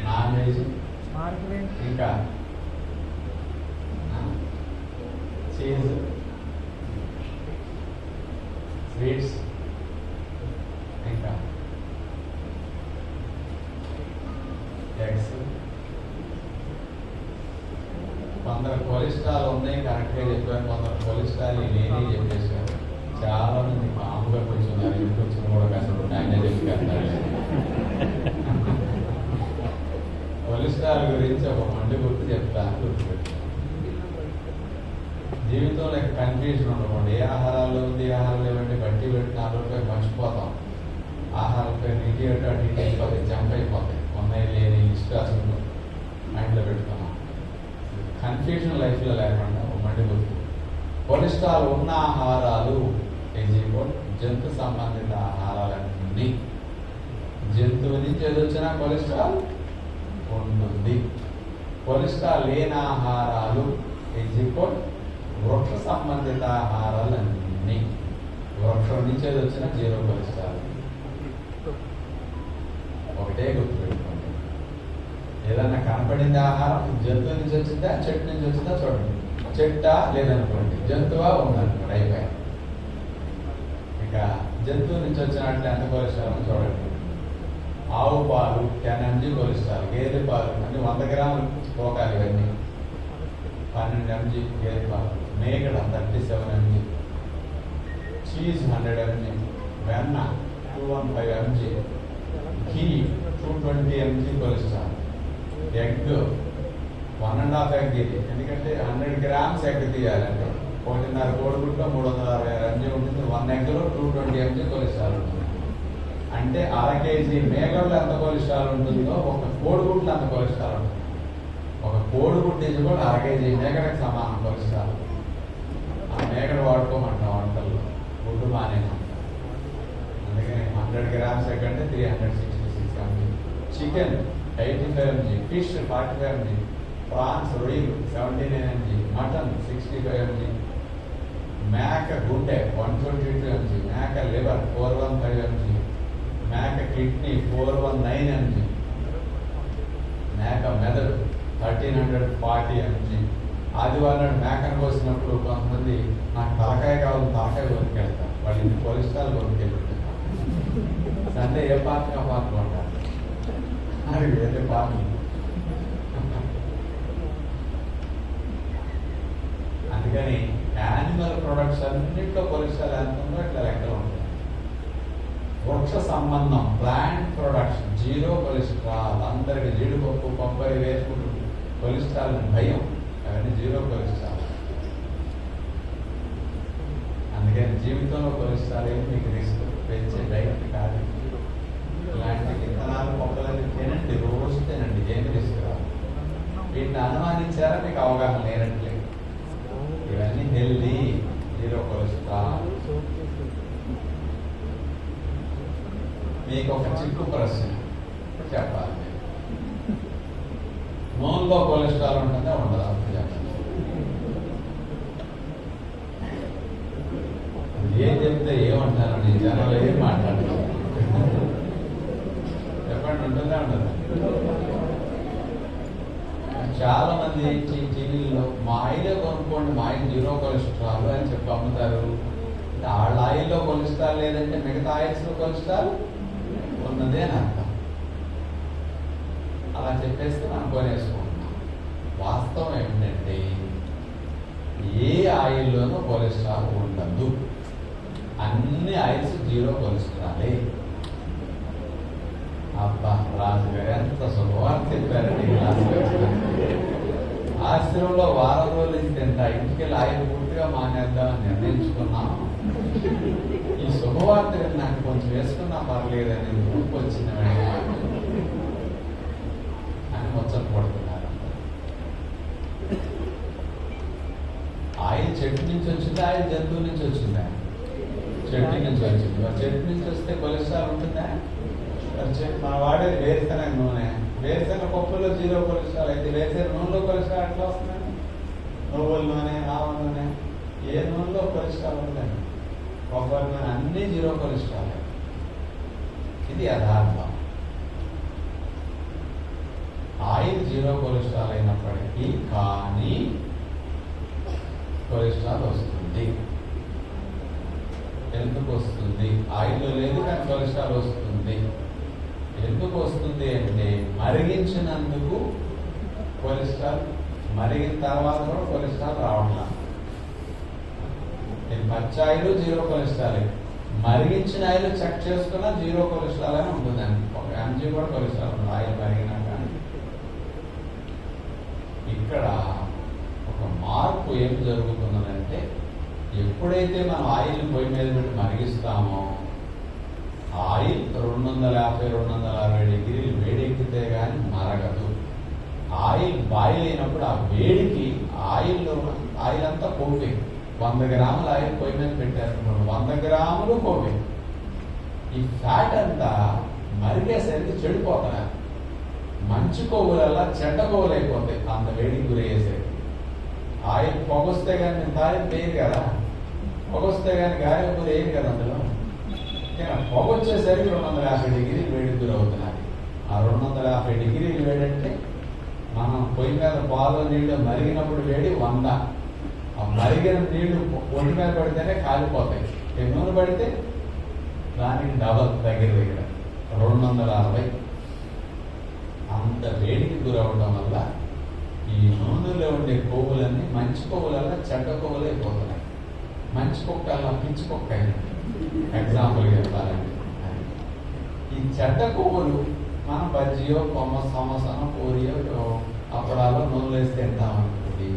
నాన్ వెజ్, ఇంకా చీజ్, స్వీట్స్, ఇంకా ఎగ్స్. కొందరు కొలెస్ట్రాల్ ఉన్నాయి కరెక్ట్గా చెప్పారు, కొందరు కొలెస్ట్రాల్ లేని చెప్పేసారు. చాలా మంది మామూలుగా కూర్చున్నారు, ఇంటికి వచ్చిన కూడా కాసేపు నాయనే చెప్పి కొలెస్ట్రాల్ గురించి ఒక మండి గుర్తు చెప్తాను, గుర్తుపెట్టాను. జీవితంలో కన్ఫ్యూజన్ ఉండకూడదు. ఏ ఆహారాలు ఉంది, ఏ ఆహారాలు ఏమంటే బట్టి పెట్టి 4 రూపాయలు మర్చిపోతాం. ఆహారాలపై ఇటు అటు ఇటు వెళ్ళిపోతాయి, జంప్ అయిపోతాయి. ఉన్నాయి లేని లిస్ట్ అసలు మైండ్లో పెట్టుకున్నాం. కన్ఫ్యూజన్ లైఫ్లో లేకుండా ఒక మండి గుర్తు. కొలెస్ట్రాల్ ఉన్న ఆహారాలు జంతు సంబంధిత ఆహారాలన్నీ. జంతువు నుంచి ఏదొచ్చినా కొలెస్ట్రాల్ ఉంటుంది. కొలెస్ట్రాల్ లేని ఆహారాలు వృక్ష సంబంధిత ఆహారాలన్నీ. వృక్షం నుంచి ఏదొచ్చినా 0 కొలెస్ట్రాల్. ఒకటే గుర్తుపెట్టుకోండి. ఏదన్నా కనపడింది ఆహారం జంతువు నుంచి వచ్చిందా, చెట్టు నుంచి వచ్చిందా చూడండి. చెట్టా లేదనుకోండి, జంతువా ఉందనుకోండి, అయిపోయాయి. ఇక జంతువు నుంచి వచ్చినట్టు ఎంత కొలెస్ట్రాల్ చూడండి. ఆవు పాలు 10 mg కొలెస్ట్రాల్, గేదె పాలు అన్ని 100 గ్రాములు పోకాలి. ఇవన్నీ 12 mg గేదె పాలు. మేకడ 37 mg, చీజ్ 100 mg, వెన్న 215 mg, ఘీ 220 mg కొలెస్ట్రాల్, ఎగ్ 1.5 ఎగ్ ఇది. ఎందుకంటే 100 grams ఎగ్ తీయాలంటే 1.5 కోడిగుడ్లో 360 mg ఉంటుంది. 1 ఎగ్లో 220 mg కొలెస్ట్రాల్ ఉంటుంది. అంటే 1/2 kg మేకల్లో ఎంత కొలెస్ట్రాల్ ఉంటుందో 1 కోడిగుడ్లు అంత కొలెస్ట్రాల్ ఉంటుంది. 1 కోడిగుడ్డు ఇది కూడా 1/2 kg మేకడకి సమానం కొలెస్ట్రాల్. ఆ మేకడ వాడుకోమంటాం వంటల్లో, గుడ్డు మానేమంటాం. అందుకని 100 grams ఎగ్ అంటే 366 mg. Chicken 85 mg, fish 45 mg, prawns రొయ్యలు 79 mg, మటన్ 65 mg, మేక గుండె 122 mg, మేక లివర్ 415 mg, మేక కిడ్నీ 419 mg, మేక మెదడు 1340 mg. ఆదివారం మేకను కోసినప్పుడు కొంతమంది నాకు తలకాయ కావాలి, తలకాయ కొనుక్కెళ్తారు. వాళ్ళు ఇది కొలెస్ట్రాల్ కొనుక్కెళ్తారు. సండే ఏ పార్క్ ఆ పార్క్ ఉంటారు, అది వేరే పార్క్. అందుకని యానిమల్ ప్రొడక్ట్స్ అన్నింటిలో కొలెస్ట్రాల్ ఎంత ఉందో ఇట్లా లెక్కలు ఉంటాయి. వృక్ష సంబంధం ప్లాంట్ ప్రొడక్ట్స్ 0 కొలెస్ట్రాల్. అందరికి జీడిపప్పు, కొబ్బరి వేసుకుంటుంది, కొలెస్ట్రాల్ భయం, అవన్నీ 0 కొలెస్ట్రాల్. అందుకని జీవితంలో కొలెస్ట్రాల్ ఏమి మీకు రిస్క్ పెంచే డైట్ కాదు. ఇలాంటి విత్తనాలు, మొక్కలన్నీ తినండి, రోజు తినండి, ఏమి రిస్క్ రాదు. వీటిని అనుమానించారా మీకు అవగాహన లేనట్లేదు. ఇవన్నీ హెల్దీ, జీరో కొలెస్ట్రాల్. మీకు ఒక చిక్కు ప్రశ్న చెప్పాలి. నూనెలో కొలెస్ట్రాల్ ఉంటుందా ఉండదా? ఏం చెప్తే ఏమంటారని జనాలు ఏం మాట్లాడతారు? చెప్పండి, ఉంటుందా ఉండదా? చాలా మంది టీవీల్లో మా ఆయిలే కొనుక్కోండి, మా ఆయిల్ జీరో కొలెస్ట్రాల్ అని చెప్పి అమ్ముతారు. వాళ్ళ ఆయిల్లో కొలెస్ట్రాల్ లేదంటే మిగతా ఆయిల్స్ లో కొలెస్ట్రాల్ ఉన్నదే అని అర్థం. అలా చెప్పేస్తే మనం కొనేసుకుంటాం. వాస్తవం ఏంటంటే ఏ ఆయిల్లోనూ కొలెస్ట్రాల్ ఉండదు. అన్ని ఆయిల్స్ జీరో కొలెస్ట్రాలే. అబ్బా, రాజుగారు ఎంత శుభవార్త చెప్పారండి. ఆశ్రమంలో వారం రోజులు తింటా, ఇంటికి వెళ్ళి ఆయిల్ పూర్తిగా మానేద్దామని నిర్ణయించుకున్నాం. ఈ శుభవార్త నాకు కొంచెం వేసుకున్నా పర్లేదని ఊరికి వచ్చిన అని ముచ్చట పడుతున్నారు. ఆయిల్ చెట్టు నుంచి వచ్చిందా, ఆయిల్ జంతువు నుంచి వచ్చిందా? చెట్టు నుంచి వచ్చింది. చెట్టు నుంచి వస్తే కొలెస్ట్రాల్ ఉంటుందా? మనం వాడేది వేరుశనగ నూనె. వేరుశనగ పప్పులో జీరో కొలెస్ట్రాల్ అయితే వేరుశనగ నూనెలో కొలెస్ట్రాల్ ఎట్లా వస్తుందండి? నువ్వుల నూనె, ఆవ నూనె, ఏ నూనెలో కొలెస్ట్రాల్ ఉందండి? కొబ్బరి నూనె అన్నీ జీరో కొలెస్ట్రాల్. ఇది యథార్థం. ఆయిల్ జీరో కొలెస్ట్రాల్ అయినప్పటికీ కానీ కొలెస్ట్రాల్ వస్తుంది. ఎందుకు వస్తుంది? ఆయిల్లో లేదు కానీ కొలెస్ట్రాల్ వస్తుంది. ఎందుకు వస్తుంది అంటే మరిగించినందుకు కొలెస్ట్రాల్, మరిగిన తర్వాత కూడా కొలెస్ట్రాల్ రావట్లా. పచ్చి ఆయిల్ జీరో కొలెస్ట్రాల్, మరిగించిన ఆయిల్ చెక్ చేసుకున్నా జీరో కొలెస్ట్రాల్ అని ఉంటుందండి. ఒక ఎంజీ కూడా కొలెస్ట్రాల్ ఉంది ఆయిల్ మరిగినా కానీ. ఇక్కడ ఒక మార్పు ఏం జరుగుతున్నదంటే ఎప్పుడైతే మనం ఆయిల్ పొయ్యి మీద పెట్టి మరిగిస్తామో ఆయిల్ 250-260 డిగ్రీలు వేడెక్కితే కానీ మరగదు. ఆయిల్ బాయిల్ అయినప్పుడు ఆ వేడికి ఆయిల్ అంతా కొవ్వే. 100 గ్రాముల ఆయిల్ పొయ్యి మీద పెట్టారనుకోండి, 100 గ్రాములు కొవ్వే. ఈ ఫ్యాట్ అంతా మరిగేసరికి చెడిపోతాయి. మంచి కొవ్వులల్లా చెడ్డ కొవ్వులు అయిపోతాయి అంత వేడికి గురయ్యేసరికి. ఆయిల్ పొగొస్తే కానీ నేను తాయి వేయదు కదా, పొగొస్తే కానీ గాలి కూర వేయదు కదా అందులో. పొగ వచ్చేసరికి 250 డిగ్రీలు వేడికి గురవుతున్నది. ఆ 250 డిగ్రీలు వేడంటే మనం పొయ్యి మీద పాలు నీళ్ళు మరిగినప్పుడు వేడి 100. ఆ మరిగిన నీళ్లు ఒంటి మీద పడితేనే కాలిపోతాయి. నూనె పడితే దానికి డబల్ దగ్గర 260. అంత వేడికి గురవడం వల్ల ఈ నూనెలో ఉండే కొవ్వులన్నీ మంచి కొవ్వులల్లా చెడ్డ కొవ్వులు అయిపోతున్నాయి. మంచి కుక్కల్లా పిచ్చి కుక్క అయినట్టు ఎగ్జాంపుల్ చెప్పాలంటే. ఈ చెడ్డ కొవ్వులు మనం బజ్జియో సమోసానో పూరియో అప్పడాలో నూనెలు వేసి తింటామనుకోండి,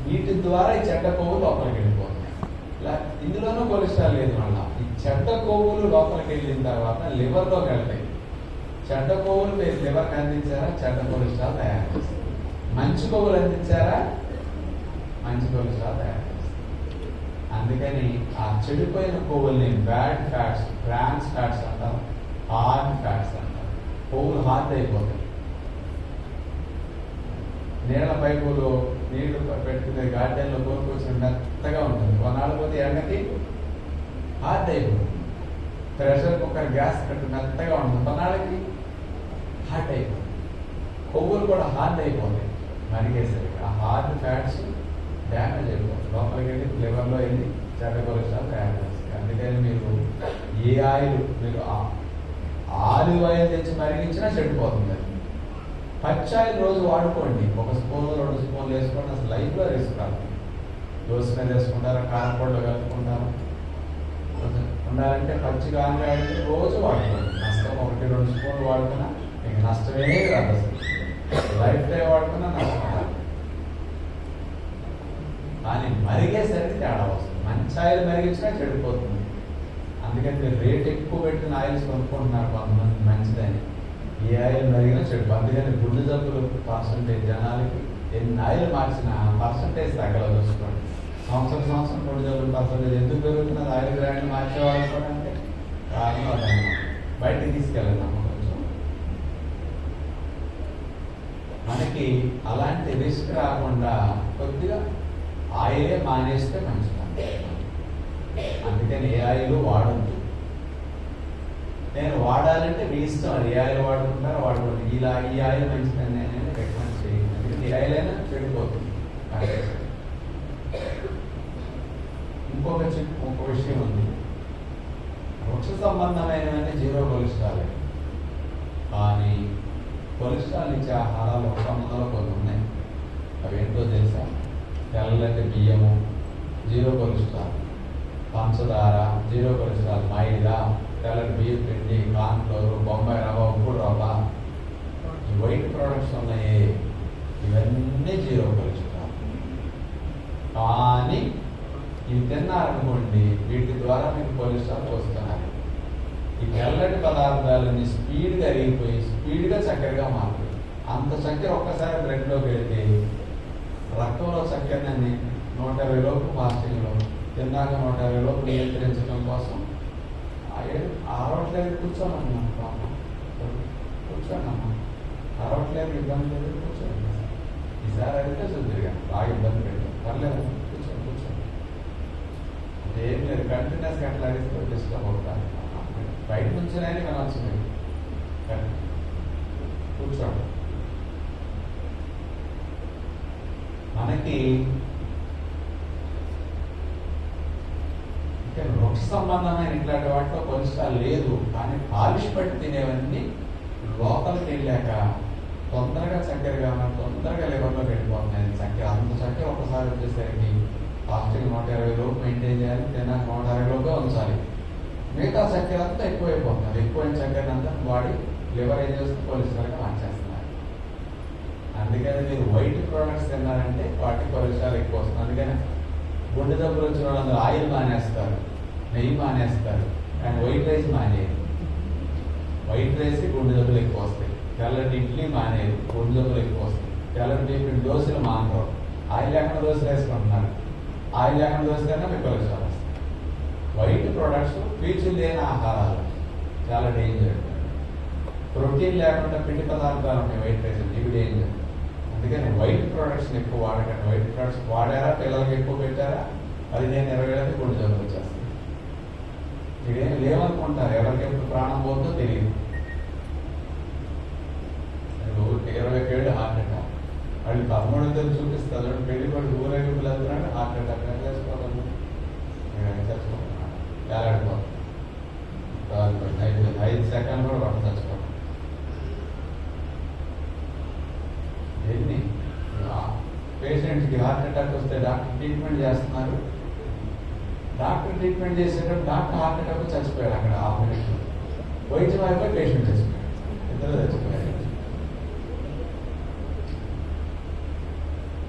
వీటి ద్వారా ఈ చెడ్డ కొవ్వులు లోపలికి వెళ్ళిపోతున్నాయి. ఇలా ఇందులోనూ కొలెస్ట్రాల్ లేదు. మళ్ళీ ఈ చెడ్డ కొవ్వులు లోపలికి వెళ్ళిన తర్వాత లివర్లోకి వెళ్తాయి. చెడ్డ కొవ్వులు మీరు లివర్కి అందించారా, చెడ్డ కొలెస్ట్రాల్ తయారు చేస్తారు. మంచి కొవ్వులు అందించారా, మంచి కొలెస్ట్రాల్ తయారు చేస్తారు. అందుకని ఆ చెడిపోయిన కొవ్వుల్ని బ్యాడ్ ఫ్యాట్స్, ట్రాన్స్ ఫ్యాట్స్ అంటారు, హార్డ్ ఫ్యాట్స్ అంటారు. కొవ్వులు హార్డ్ అయిపోతాయి. నీళ్ళ పైపులు నీళ్లు పెట్టుకునే గార్డెన్లో కొనుక్కొచ్చిన మెత్తగా ఉంటుంది. కొన్నాళ్ళు పోతే ఎండకి హార్డ్ అయిపోతుంది. ప్రెషర్ కుక్కర్ గ్యాస్ కట్టు మెత్తగా ఉంటుంది, కొన్నాళ్ళకి హార్డ్ అయిపోతుంది. కొవ్వులు కూడా హార్డ్ అయిపోతాయి మరిగేసరికి. ఆ హార్డ్ ఫ్యాట్స్ డ్యామేజ్ అయిపోతుంది, లోపలికి వెళ్ళి లివర్లో వెళ్ళి చెడ్డ కొలెస్ట్రాల్ తయారు చేస్తాయి. అందుకని మీరు ఏ ఆయిల్, మీరు ఆలివ్ ఆయిల్ తెచ్చి మరిగించినా చెడిపోతుంది. పచ్చి ఆయిల్ రోజు వాడుకోండి, 1 స్పూన్ 2 స్పూన్లు వేసుకోండి. అసలు లైఫ్లో వేసుకోవాలి. దోశ మీద వేసుకుంటారా, కారపొడిలో కలుపుకుంటారా, ఉండాలంటే పచ్చి ఆయిల్ రోజు వాడుకోండి. నష్టం 1-2 స్పూన్లు వాడుకున్నా మీకు నష్టమే రాదు. అసలు లైఫ్ టైం వాడుకున్నా నష్టం రాదు. కానీ మరిగేసరికి తేడా వస్తుంది. మంచి ఆయిల్ మరిగించినా చెడిపోతుంది. అందుకని మీరు రేట్ ఎక్కువ పెట్టిన ఆయిల్స్ కొనుక్కుంటున్నారు కొంతమంది మంచిదని. ఏ ఆయిల్ మరిగినా చెడు. అందుకని గుండె జబ్బులు పర్సంటేజ్ జనాలకి ఎన్ని ఆయిల్ మార్చినా పర్సంటేజ్ తగ్గల చూసుకోండి. సంవత్సరం కొన్ని జబ్బులు పర్సెంటేజ్ ఎందుకు పెరుగుతున్నది? ఆయిల్ గ్రాండ్ మార్చేవాళ్ళు కూడా అంటే కారణం అదన్నమాట. బయటకు తీసుకెళ్ళాము కొంచెం. మనకి అలాంటి రిస్క్ రాకుండా కొద్దిగా ఆయిలే మానేస్తే మంచిది. అందుకని ఏ ఆయిల్ వాడద్దు. నేను వాడాలంటే మీ ఇష్టం, అది ఏ ఆయిల్ వాడుకుంటారో వాడుకోండి. ఈ ఆయిల్ మంచిదని నేను రికమెండ్ చేయండి. ఎందుకంటే ఏ ఆయిల్ అయినా చెడిపోతుంది. ఇంకొక విషయం ఉంది. వృక్ష సంబంధమైనవన్నీ జీరో కొలెస్ట్రాల్, కానీ కొలెస్ట్రాల్ ఇచ్చే ఆహారాలు 100లో కొన్ని ఉన్నాయి. అవి ఏంటో తెలుసా? తెల్లటి బియ్యము జీరో కొలెస్ట్రాల్, పంచదార జీరో కొలెస్ట్రాల్, మైదా, తెల్లటి బియ్యం పిండి, కార్న్ఫ్లోర్, బొంబాయి రవ్వ, ఉప్పు రవ్వ, ఈ వైట్ ప్రొడక్ట్స్ ఉన్నాయి. ఇవన్నీ జీరో కొలెస్ట్రాల్. కానీ ఇవి తిన్నారనుకోండి, వీటి ద్వారా మీకు కొలెస్ట్రాల్ వస్తున్నారు. ఈ తెల్లటి పదార్థాలన్నీ స్పీడ్గా అరిగిపోయి స్పీడ్గా చక్కెరగా మారుతాయి. అంత చక్కెర ఒక్కసారి బ్లడ్లోకి వెళితే రక్తంలో చక్కెరని 120 లోపు ఫాస్టింగ్లో తిన్నాక 120 లోపు నియంత్రించడం కోసం అరవట్లేదు. కూర్చోనమ్మా, కూర్చోనమ్మా, అరవట్లేదు, ఇబ్బంది లేదు, కూర్చోండి. ఈసారి అయితే శుద్ధిగా బాగా ఇబ్బంది పెట్టాం, పర్లేదు, కూర్చోండి కూర్చోండి. ఏం లేదు, కంటిన్యూస్గా అట్లా అడిగితే డిస్టర్బ్ అవుతాను. బయట నుంచి అయినా వినొచ్చు మీరు. కూర్చోండి. మనకి వృక్ష సంబంధమైన ఇట్లాంటి వాటిలో కొలెస్ట్రాల్ లేదు, కానీ పాలిష్ పట్టి తినేవన్నీ లోపలికి వెళ్ళాక తొందరగా చక్కెరగా తొందరగా లివర్లోకి వెళ్ళిపోతున్నాయి. చక్కెర అంత చక్కెర ఒకసారి వచ్చేసరికి ఫాస్టింగ్ 120 లోపు మెయింటైన్ చేయాలి, తిన్నాక 120 లోపే ఉంచాలి. మిగతా చక్కెర అంతా ఎక్కువైపోతుంది. ఎక్కువైన చక్కెర అంతా బాడీ లివర్ ఏం చేస్తుంది, కొలెస్ట్రాల్గా మార్చేస్తున్నారు. అందుకని మీరు వైట్ ప్రోడక్ట్స్ తిన్నారంటే వాటికి కొలెస్ట్రాల్ ఎక్కువ వస్తుంది. అందుకని గుండె జబ్బులు వచ్చిన వాళ్ళందరూ ఆయిల్ మానేస్తారు, నెయ్యి మానేస్తారు, కానీ వైట్ రైస్ మానేయరు. వైట్ రైస్ గుండె జబ్బులు ఎక్కువ వస్తాయి. తెల్లటి ఇడ్లీ మానేరు, గుండె జబ్బులు ఎక్కువ వస్తాయి. తెల్లటి ఇప్పుడు దోశలు మానరు. ఆయిల్ లేకుండా దోశలు వేసుకుంటున్నారు. ఆయిల్ లేకుండా దోశ కన్నా మీకు కొలెస్ట్రాల్ వస్తాయి. వైట్ ప్రొడక్ట్స్ పీచులు లేని ఆహారాలు చాలా డేంజర్. ప్రోటీన్ లేకుండా పిండి పదార్థాలు ఉన్నాయి వైట్ రైస్, ఇవి డేంజర్. అందుకని వైట్ ప్రొడక్ట్స్ని ఎక్కువ వాడకండి. వైట్ ప్రొడక్ట్స్ వాడారా, పిల్లలకి ఎక్కువ పెట్టారా, అది నేను 20 ఏళ్ళకి గుండె జబ్బులు వచ్చేస్తాను. ఇదేం లేవనుకుంటారు, ఎవరికి ఎప్పుడు ప్రాణం పోతుందో తెలియదు. 20 ఏళ్ళు హార్ట్ అటాక్, వాళ్ళు 13 చూపిస్తారు. పెళ్లి కూడా ఊరేగింపులు వెళ్తున్నాడు, హార్ట్ అటాక్ చేసుకోవాలి, చచ్చిపోతున్నాడు, వేలాడిపోతుంది. 5 సెకండ్లు కూడా పట్టు చచ్చిపోతాం. ఎన్ని పేషెంట్కి హార్ట్ అటాక్ వస్తే డాక్టర్ ట్రీట్మెంట్ చేస్తున్నారు. డాక్టర్ ట్రీట్మెంట్ చేసేటప్పుడు డాక్టర్ హార్ట్ అటాక్ చచ్చిపోయాడు. అక్కడ ఆపరేషన్ వైద్యం అయిపోయి పేషెంట్ చచ్చిపోయాడు, ఇద్దరు చచ్చిపోయారు.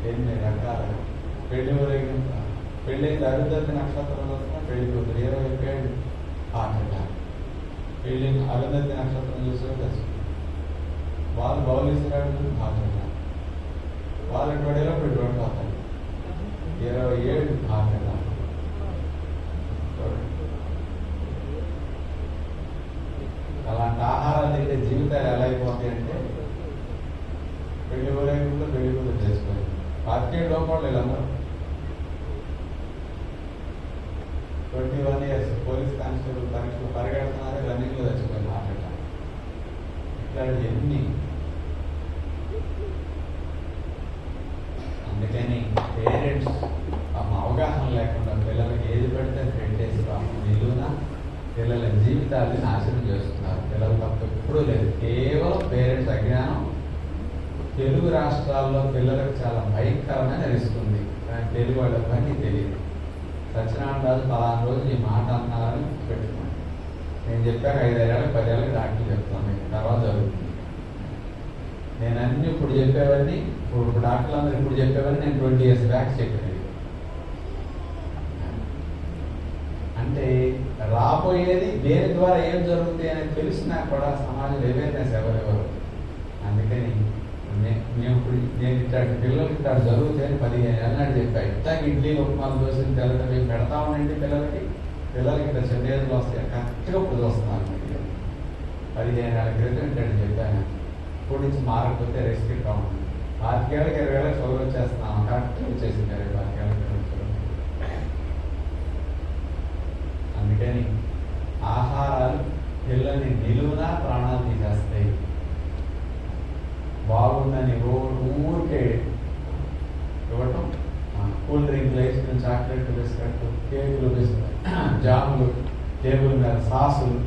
ఎన్ని రకాల పెళ్లి ఊరేగింపు, పెళ్ళైంది అరుంధతి నక్షత్రం వస్తున్నా పెళ్లి కూతురు 20 ఏళ్ళు హార్ట్ అటాక్. పెళ్ళి అరుంధతి నక్షత్రం చూసే చచ్చిపోయారు. వాళ్ళు బౌలిస్తున్నాడు హార్ట్ అటాక్. వాళ్ళు 20 పోతారు, 20 ఏళ్ళు హార్ట్ అటాక్. అలాంటి ఆహారాలు తింటే జీవితాలు ఎలా అయిపోతాయి అంటే పెళ్లి ఊరేగింపులో పెళ్లి కూతురు చేసుకోవాలి. 17 లోపల వీళ్ళందరూ 21 years పోలీస్ కానిస్టేబుల్ పరీక్షలు పరిగెడుతున్నారు, రన్నింగ్లో చచ్చిపోయింది హార్ట్ అటాక్. ఇట్లాంటి ఎన్ని. అందుకని పేరెంట్స్ అవగాహన లేకుండా పిల్లలకి ఏది పెడితే పెట్టేసి నిలువున పిల్లల జీవితాన్ని నాశనం చేస్తున్నారు. పిల్లల తప్ప ఎప్పుడూ లేదు, కేవలం పేరెంట్స్ అజ్ఞానం. తెలుగు రాష్ట్రాల్లో పిల్లలకు చాలా భయంకరమైన రిస్క్ ఉంది, కానీ తెలుగు వాళ్ళకి తెలియదు. సత్యనారాయణ రాజు 10 రోజులు ఈ మాట అన్నారని పెట్టుకోండి. నేను చెప్పాక 5 ఏళ్ళకి 10 ఏళ్ళకి డాక్టర్ చెప్తాను, మీకు తర్వాత జరుగుతుంది. నేను అన్ని ఇప్పుడు చెప్పేవన్నీ, ఇప్పుడు డాక్టర్లు అందరూ ఇప్పుడు చెప్పేవన్నీ నేను 20 years బ్యాక్ చెప్పేది. అంటే రాబోయేది దేని ద్వారా ఏం జరుగుతుంది అనేది తెలిసినా కూడా సమాజంలో అవేర్నెస్ ఎవరెవరు. అందుకని నేను ఇట్లాంటి పిల్లలకి ఇట్లా జరుగుతాయని 15 ఏళ్ళ నాడు చెప్పా. ఇట్లా ఇడ్లీలు ఉప్మాలు దోశలు తెల్లగా మేము పెడతా ఉండండి పిల్లలకి ఇట్లా చిన్న ఏజ్లో వస్తాయి. కరెక్ట్గా ఇప్పుడు వస్తున్నాను. 15 ఏళ్ళ క్రితం ఇట్లా చెప్పాను. ఇప్పుడు నుంచి మారకపోతే రెస్ట్రిక్ట్ అవ్వండి. 5 ఏళ్ళకి 20 ఏళ్ళకి షుగర్ వచ్చేస్తున్నాను. కరెక్ట్గా వచ్చేసింది 5 ఏళ్ళకి. అందుకని ఆహారాలు పిల్లల్ని నిలువునా ప్రాణాలు తీసేస్తాయి. బాగుందని ఊరికే ఇవ్వటం, కూల్ డ్రింక్లు, ఐస్ క్రీమ్, చాక్లెట్లు, బిస్కెట్లు, కేకులు, జాములు, టేబుల్ మీద సాసులు,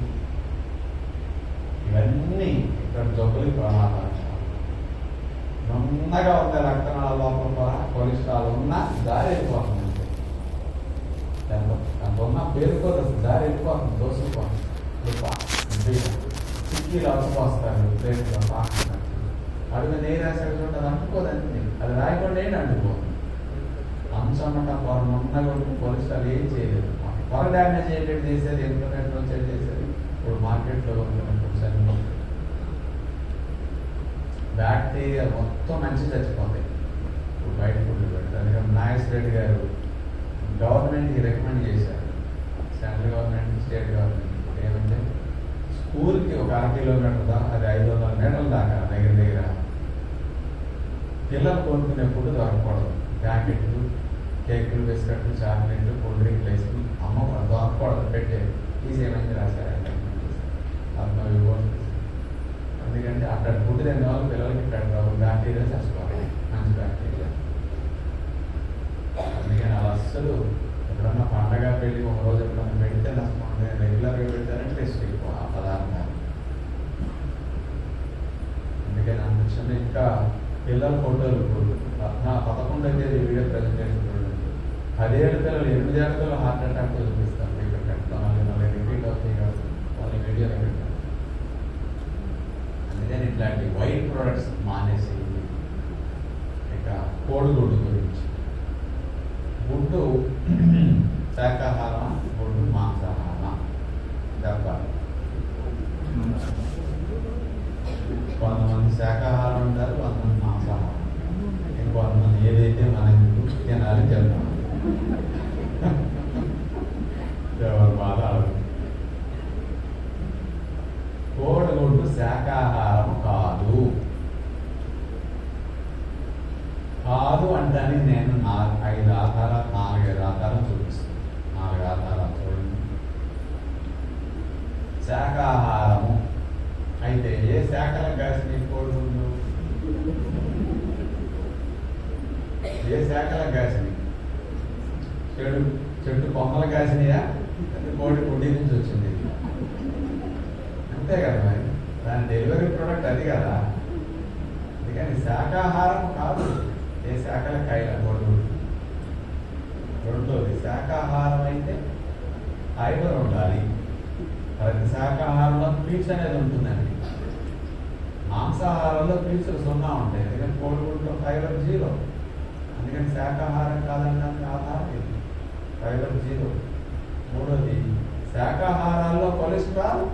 ఇవన్నీ ఇక్కడ జబ్బులకి ప్రమాదాలు. నున్నగా ఉంది రక్తనాళ లోపల కొలెస్ట్రాల్ ఉన్నా దారి వెళ్ళిపోతుంది. దాంట్లో ఉన్న పేరుకోదు, దారి వెళ్ళిపోతుంది, దోసుకుపోతుంది. చిక్కీలు అవసరం ప్లేట్లో పాకుతుంది. అడుగు నెయ్యి రాసాడు చూడండి, అది అంటుకోదండి. అది రాయకుండా ఏంటి అంటుకోదు. అంచమట పొర నున్నగా ఉంటే కొలెస్ట్రాల్ ఏం చేయలేదు. పొర డ్యామేజ్ అయ్యేటట్టు చేసేది, ఇంటర్నెట్ వచ్చేది చేసేది. ఇప్పుడు మార్కెట్లో కొంచెం బ్యాక్టీరియా మొత్తం మంచి చచ్చిపోతాయి ఇప్పుడు బయట ఫుడ్లు పెడతారు. అందుకని నాగేశ్వర రెడ్డి గారు గవర్నమెంట్కి రికమెండ్ చేశారు, సెంట్రల్ గవర్నమెంట్, స్టేట్ గవర్నమెంట్. ఏమంటే స్కూల్కి ఒక 1/2 కిలోమీటర్ దాకా, అది 500 మీటర్ల దాకా దగ్గర పిల్లలు కొనుక్కునే ఫుడ్ దొరకకూడదు. ప్యాకెట్లు, కేకులు, బిస్కెట్లు, చాక్లెట్లు, కూల్ డ్రింక్లు వేసి అమ్మకూడదు, దొరకకూడదు. పెట్టేది తీసేయమని రాశారు. ఎందుకంటే అక్కడ ఫుడ్ తినే వాళ్ళు పిల్లలకి ఇక్కడ బ్యాక్టీరియా చచ్చిపోవాలి, మంచి బ్యాక్టీరియా. అందుకని అలా అస్సలు ఎప్పుడన్నా పండగ పెళ్ళి ఒక రోజు ఎప్పుడన్నా పెడితే నష్టం. రెగ్యులర్గా పెడతారంటే టెస్ట్ ఎక్కువ ఆ పదార్థాలు. అందుకని అనిపించిన ఇంకా పిల్లల ఫోటోలు ఇప్పుడు 11వ తేదీ వీడియో ప్రజెంటేషన్ చూడండి. 10 ఏళ్ళ పిల్లలు 8 ఏళ్ళ పిల్లలు హార్ట్ అటాక్ చూపిస్తారు. ఇక్కడ పెడతాం, మళ్ళీ రిపీట్ అవుతాయి కాబట్టి వాళ్ళ వీడియోలో పెట్టారు. అందుకని ఇట్లాంటి వైట్ ప్రొడక్ట్స్ మానేసి, ఇక కోడిగుడ్డు గురించి. గుడ్డు శాకాహారం, గుడ్డు మాంసాహారం చెప్పాలి. కొంతమంది శాకాహారం ఉంటారు, కొంతమంది మాంసాహారం, ఇంకొంతమంది ఏదైతే మనకి తినాలి చెప్తాం. ఎవరు బాధ. కోడిగుడ్డు శాకాహారం కాదు. కాదు అంటానికి నేను 4-5 ఆధారాలు, 4-5 ఆధారాలు చూపిస్తాను. 4 ఆధారాలు చూడండి. శాకాహారము అయితే ఏ శాఖలకు కాసిన కోడిగుడ్లు? ఏ శాఖలకు కాసినాయి? చెట్టు కొమ్మలు కాసినాయా? కోడి గుడ్డి నుంచి వచ్చింది, అంతే కదా. మరి దాని డెలివరీ ప్రోడక్ట్ అది కదా. అందుకని శాకాహారం కాదు. ఏ శాఖల కాయల కోడిగుడ్డు. రెండోది, శాకాహారం అయితే ఫైబర్ ఉండాలి. ప్రతి శాకాహారంలో పీల్స్ అనేది ఉంటుందండి. మాంసాహారంలో పీల్చులు 0 ఉంటాయి. ఎందుకంటే కోడిగుడ్లో ఫైబర్ 0. అందుకని శాకాహారం కాదనడానికి ఆధారం ఇది, ఫైబర్ 0. మూడోది, శాకాహారాల్లో కొలెస్ట్రాల్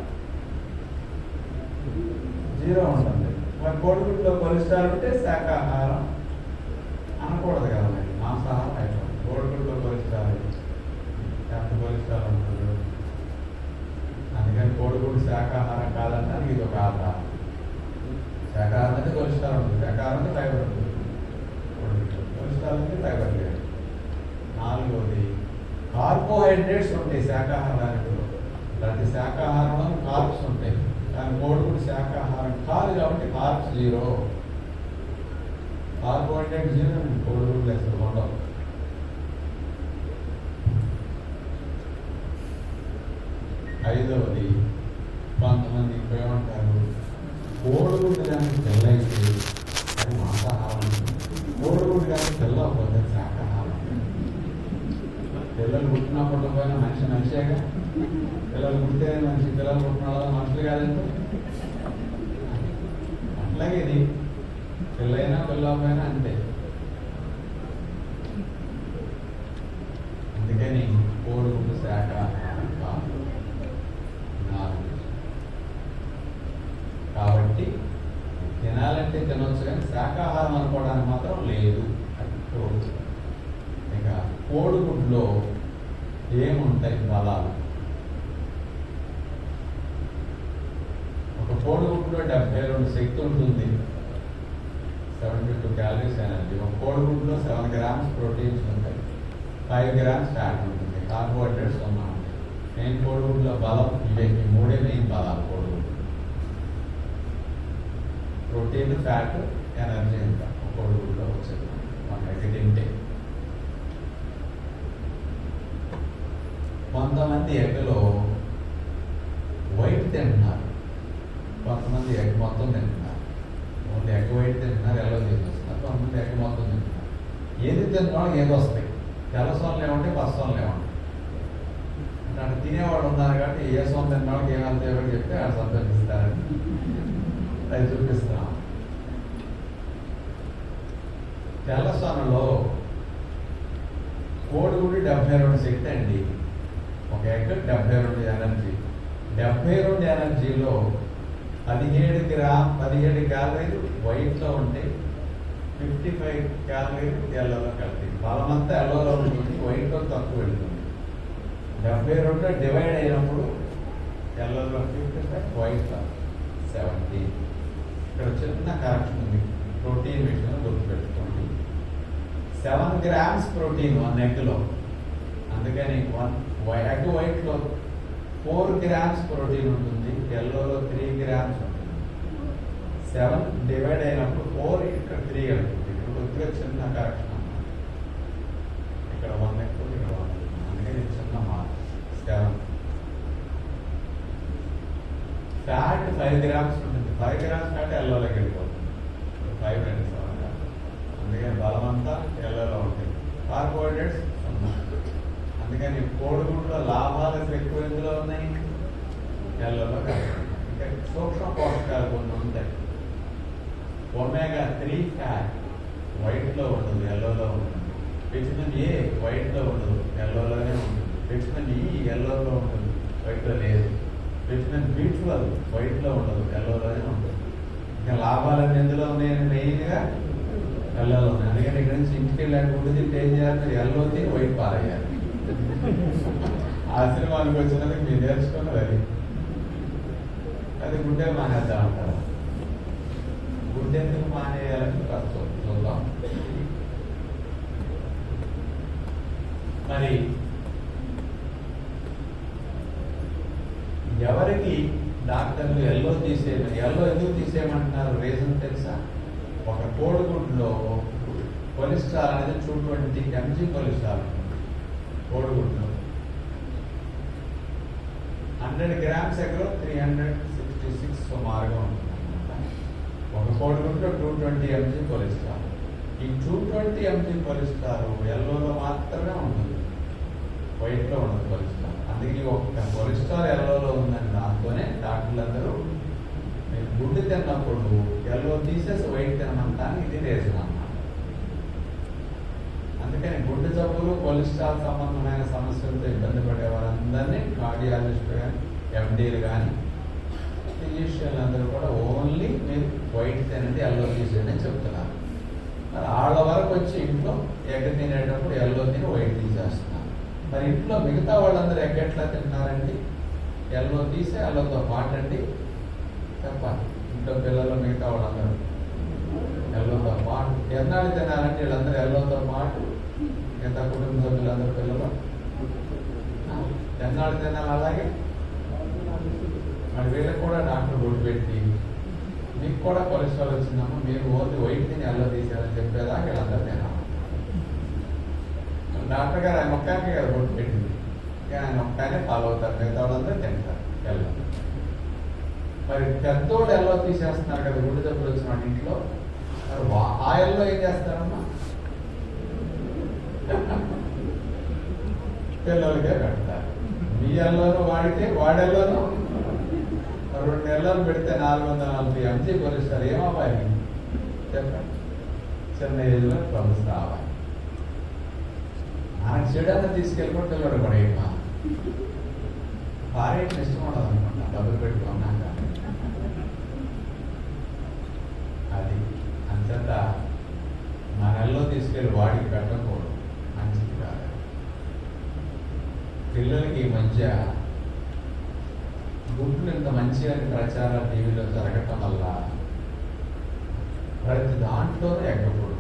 0 ఉంటుంది. మరి కోడిగుడ్లో కొలెస్ట్రాల్ ఉంటే శాకాహారం అనకూడదు కదా. మరి మాంసాహారం అయిపోతుంది. కోడిగుడ్లో కొలెస్ట్రాల్ ఎంత కొలెస్ట్రాల్ ఉంటుంది. అందుకని కోడిగుడ్డు శాకాహారం కాదనడానికి ఇది ఒక ఆధారం. శాకాహారం అయితే కొలెస్ట్రాల్ ఉంటుంది, శాకాహారం అయితే ఫైబర్ ఉంటుంది. కొలెస్ట్రాల్ అయితే ఫైబర్ లేదు. నాలుగోది, కార్బోహైడ్రేట్స్ ఉంటాయి శాకాహారానికి. ప్రతి శాకాహారంలో కార్బ్స్ ఉంటాయి. కానీ కోడిగుడ్డు శాకాహారం కాదు కాబట్టి కార్బ్స్ 0, కార్బోహైడ్రేట్ 0. కోడిగుడ్లు అసలు ఉండవు. ఐదవది, కొంతమంది ఏమంటారు, కోడిగుడ్డు కానీ తెల్లైతే అది మాంసాహారం, కోడిగుడ్డు కానీ తెల్లకపోతే శాకాహారం. పిల్లలు పుట్టినప్పుడు పోయిన మనిషేగా. పిల్లలు పుట్టే మనిషి, పిల్లలు పుట్టిన వాళ్ళు మనుషులు కాదంటే. అట్లాగే ఇది పిల్లైనా పిల్లకపోయినా అంతే. అందుకని కోడిగుడ్డు శాకాహారం కాదు. కాబట్టి తినాలంటే తినొచ్చు, కానీ శాకాహారం అనుకోవడానికి మాత్రం లేదు. అది కోడి. ఇక కోడిగుడ్లో ఏముంటాయి బలాలు? ఒక కోడిగుడ్లో 72 శక్తి ఉంటుంది, 72 క్యాలరీస్ ఎనర్జీ. ఒక కోడిగుడ్లో 7 గ్రామ్స్ ప్రోటీన్స్ ఉంటాయి, 5 గ్రామ్స్ ఫ్యాట్ ఉంటుంది, కార్బోహైడ్రేట్స్ ఉన్నా ఉంటాయి. మెయిన్ కోడిగుడ్లో బలం ఇవే, ఈ మూడే మెయిన్ బలాలు కోడిగుడ్లు. ప్రోటీన్, ఫ్యాట్, ఎనర్జీ ఎంత కోడిగుడ్లో వచ్చేది మన దగ్గర తింటే. కొంతమంది ఎగ్లో వైట్ తింటున్నారు, కొంతమంది ఎగ్ మొత్తం తింటున్నారు. ఓన్లీ ఎగ్ వైట్ తింటున్నారు, ఎల్లో తింటున్నారు. కొంతమంది ఎగ్ మొత్తం తింటున్నారు. ఏది తింటున్నాడో ఏది వస్తాయి, తెల్లసోన్లు ఏమంటే పచ్చసోన్లు ఏమంటాయి. అంటే అక్కడ తినేవాడు ఉన్నారు కాబట్టి ఏ సోన్ తిన్నాడు ఏం వెళ్తాయో కూడా చెప్తే ఆ సంతోషిస్తారని అది చూపిస్తున్నాం. తెల్లసోనలో కోడిగుడి 72 శక్తి అండి. ఒక ఎగ్ 72 ఎనర్జీ. 72 ఎనర్జీలో 17 క్యాలరీలు వైట్లో ఉంటే 55 క్యాలరీలు ఎల్లోలో కలిపి. బలమంతా ఎల్లోలో ఉంటుంది, వైట్లో తక్కువ వెళ్తుంది. 72 డివైడ్ అయినప్పుడు ఎల్లోలో 55, వైట్లో 70. ఇక్కడ చిన్న కరెక్షన్ ఉంది, ప్రోటీన్ విషయంలో గుర్తుపెట్టుకోండి. 7 గ్రామ్స్ ప్రోటీన్ 1 ఎగ్లో. అందుకని ఎగ్ వైట్లో 4 గ్రామ్స్ ప్రోటీన్ ఉంటుంది, ఎల్లోలో 3 గ్రామ్స్ ఉంటుంది. 7 డివైడ్ అయినప్పుడు 4 ఇక్కడ 3 అవుతుంది. ఇప్పుడు కొద్దిగా చిన్న కరెక్షన్ అన్నమాట. ఇక్కడ 1 ఎక్కువ, ఇక్కడ 1. అందుకని చిన్న మార్క్. 7 ఫ్యాట్ 5 గ్రామ్స్ ఉంటుంది. 5 గ్రామ్స్ ఫ్యాట్ ఎల్లోలోకి వెళ్ళిపోతుంది. 5 2 7 గ్రామ్స్. అందుకని బలమంతా ఎల్లోలో ఉంటుంది. కార్బోహైడ్రేట్స్ ఉన్నాయి. అందుకని కోడిగుడ్లో లాభాలు ఎక్కువ ఎందులో ఉన్నాయి? ఎల్లోలో కాదు. ఇంకా సూక్ష్మ పోషకాలు కొన్ని ఉంటాయి. ఒమేగా 3 ఫ్యాట్ వైట్లో ఉండదు, ఎల్లోలో ఉంటుంది. విటమిన్ ఏ వైట్లో ఉండదు, ఎల్లోలోనే ఉంటుంది. విటమిన్ ఈ ఎల్లోలో ఉంటుంది, వైట్లో లేదు. విటమిన్ B12 వైట్లో ఉండదు, ఎల్లోలోనే ఉంటుంది. ఇంకా లాభాలన్నీ ఎందులో ఉన్నాయని మెయిన్గా ఎల్లోలో ఉన్నాయి. అందుకని ఇక్కడ నుంచి ఇంటికి వెళ్ళాక గుడ్డు తింటే ఏం చేయాలి? ఎల్లో తిని వైట్ పారేయాలి. ఆశ్రమానికి వచ్చినందుకు మీరు నేర్చుకున్నది అది. అది గుడ్డే మానేద్దాం అంటారు. గుడ్డెందుకు మానేయాలని కష్టం చూద్దాం. మరి ఎవరికి డాక్టర్లు ఎల్లో ఎందుకు తీసేయమంటున్నారు? రీజన్ తెలుసా? ఒక కోడిగుడ్లో కొలెస్ట్రాల్ అనేది 220 mg కొలెస్ట్రాల్ ఉంటుంది. కోడిగుడ్లో 100 గ్రామ్స్ ఎగ్లో 366 సుమారుగా ఉంటుంది అనమాట. ఒక కోడిగుడ్లో 220 mg కొలెస్ట్రాల్. ఈ 220 mg కొలెస్ట్రాల్ ఎల్లోలో మాత్రమే ఉంటుంది, వైట్లో ఉండదు కొలెస్ట్రాల్. అందుకే ఒక కొలెస్ట్రాల్ ఎల్లోలో ఉందని దాంతోనే డాక్టర్లు అందరూ మీరు గుడ్డు తిన్నప్పుడు ఎల్లో తీసేసి వైట్ తినమంటానికి ఇది రీజన్ అన్నమాట. అందుకని గుడ్డు జబ్బులు, కొలెస్ట్రాల్ సంబంధమైన సమస్యలతో ఇబ్బంది పడే వారందరినీ కార్డియాలజిస్ట్ కానీ, ఎండీలు కానీ, ఫిజిషియన్లు అందరూ కూడా ఓన్లీ మీరు వైట్ తినండి, ఎల్లో తీసేయండి అని చెప్తున్నారు. మరి వాళ్ళ వరకు వచ్చి ఇంట్లో ఎగ్ తినేటప్పుడు ఎల్లో తిని వైట్ తీసేస్తున్నారు. మరి ఇంట్లో మిగతా వాళ్ళందరూ ఎగ్ ఎట్లా తింటున్నారండి? ఎల్లో తీసి ఎల్లోతో పాటండి చెప్పాలి. ఇంట్లో పిల్లలు మిగతా వాళ్ళందరూ ఎల్లోతో పాటు ఎన్నాళ్ళు తినాలంటే వీళ్ళందరూ ఎల్లోతో పాటు మిగతా కుటుంబ సభ్యులందరూ పిల్లలు ఎన్నాళ్ళు తినాలి. అలాగే మరి వీళ్ళకి కూడా డాక్టర్ బోర్డు పెట్టి మీకు కూడా కొలెస్ట్రాల్ వచ్చిందమ్మా, మీరు ఓన్లీ వైట్ తిని ఎల్లో తీసేయాలని చెప్పేదాకా వీళ్ళందరూ తినాలి. డాక్టర్ గారు ఆయన ఒక్కకే కదా బోర్డు పెట్టింది, ఆయన ఒక్కనే ఫాలో అవుతారు, మిగతా వాళ్ళందరూ తింటారు ఎల్లో. మరి పెద్దోళ్ళు ఎల్లో తీసేస్తున్నారు కదా గుడ్డు జబ్బులు వచ్చిన వాడి ఇంట్లో, మరి ఆ ఎల్లో ఏం చేస్తారమ్మా? పిల్లలకే పెడతారు. మీ ఎల్లోనూ వాడితే వాడెల్లోనూ 2 నెలలు పెడితే 440 mg కొలెస్ట్రాల్ ఏమవ్వాలి చెప్పండి? చిన్న ఏజ్లో ట్రబుల్స్ రావాలి. మనకు చెడన్నా తీసుకెళ్ళిపోతే పిల్లడు పడేయమ్మా, భార్యకి ఇష్టం ఉండదు అనుకుంటా డబ్బులు పెట్టుకున్నాక. అది అంతే. అంచేత మన నెలలో తీసుకెళ్ళి వాడికి పెట్టకూడదు, మంచిది కాదు. పిల్లలకి ఈ మధ్య గుడ్లు ఇంత మంచిగా ప్రచారం టీవీలో జరగటం వల్ల ప్రతి దాంట్లోనూ ఎగ్గపొడు,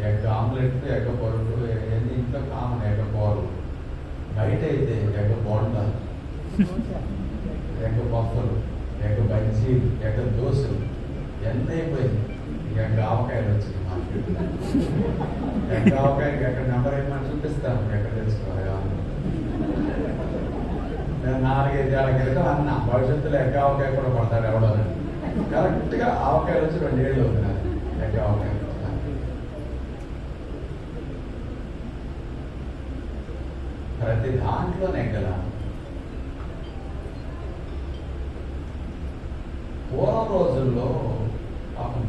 ఎగ్ ఆమ్లెట్లు, ఎగ్గ పొరుగు, ఎన్ని ఇంట్లో కామన్ ఎగ్గ కూరలు. బయట అయితే ఎగ్గ బోండాలు, ఎగ్గ పప్పులు, ఎగ్గ బజ్జీలు, ఎగ్గ దోశలు ఎంత అయిపోయింది. ఎగ్గ ఆవకాయలు వచ్చింది మార్కెట్. ఎగ్గ ఆవకాయకి ఎక్కడ నెంబర్ ఏమని చూపిస్తాను, ఎక్కడ తెచ్చుకోవాలి కావాలి. నేను 4-5 ఏళ్ల క్రితం అన్నా భవిష్యత్తులో ఎగ్గ ఆవకాయ కూడా పడతాడు ఎవడో. కరెక్ట్గా ఆవకాయలు వచ్చి 2 ఏళ్ళు అవుతున్నారు. ఎగ్గ ఆవకాయ ప్రతి దాంట్లో నెగ్గల. పూర్వం రోజుల్లో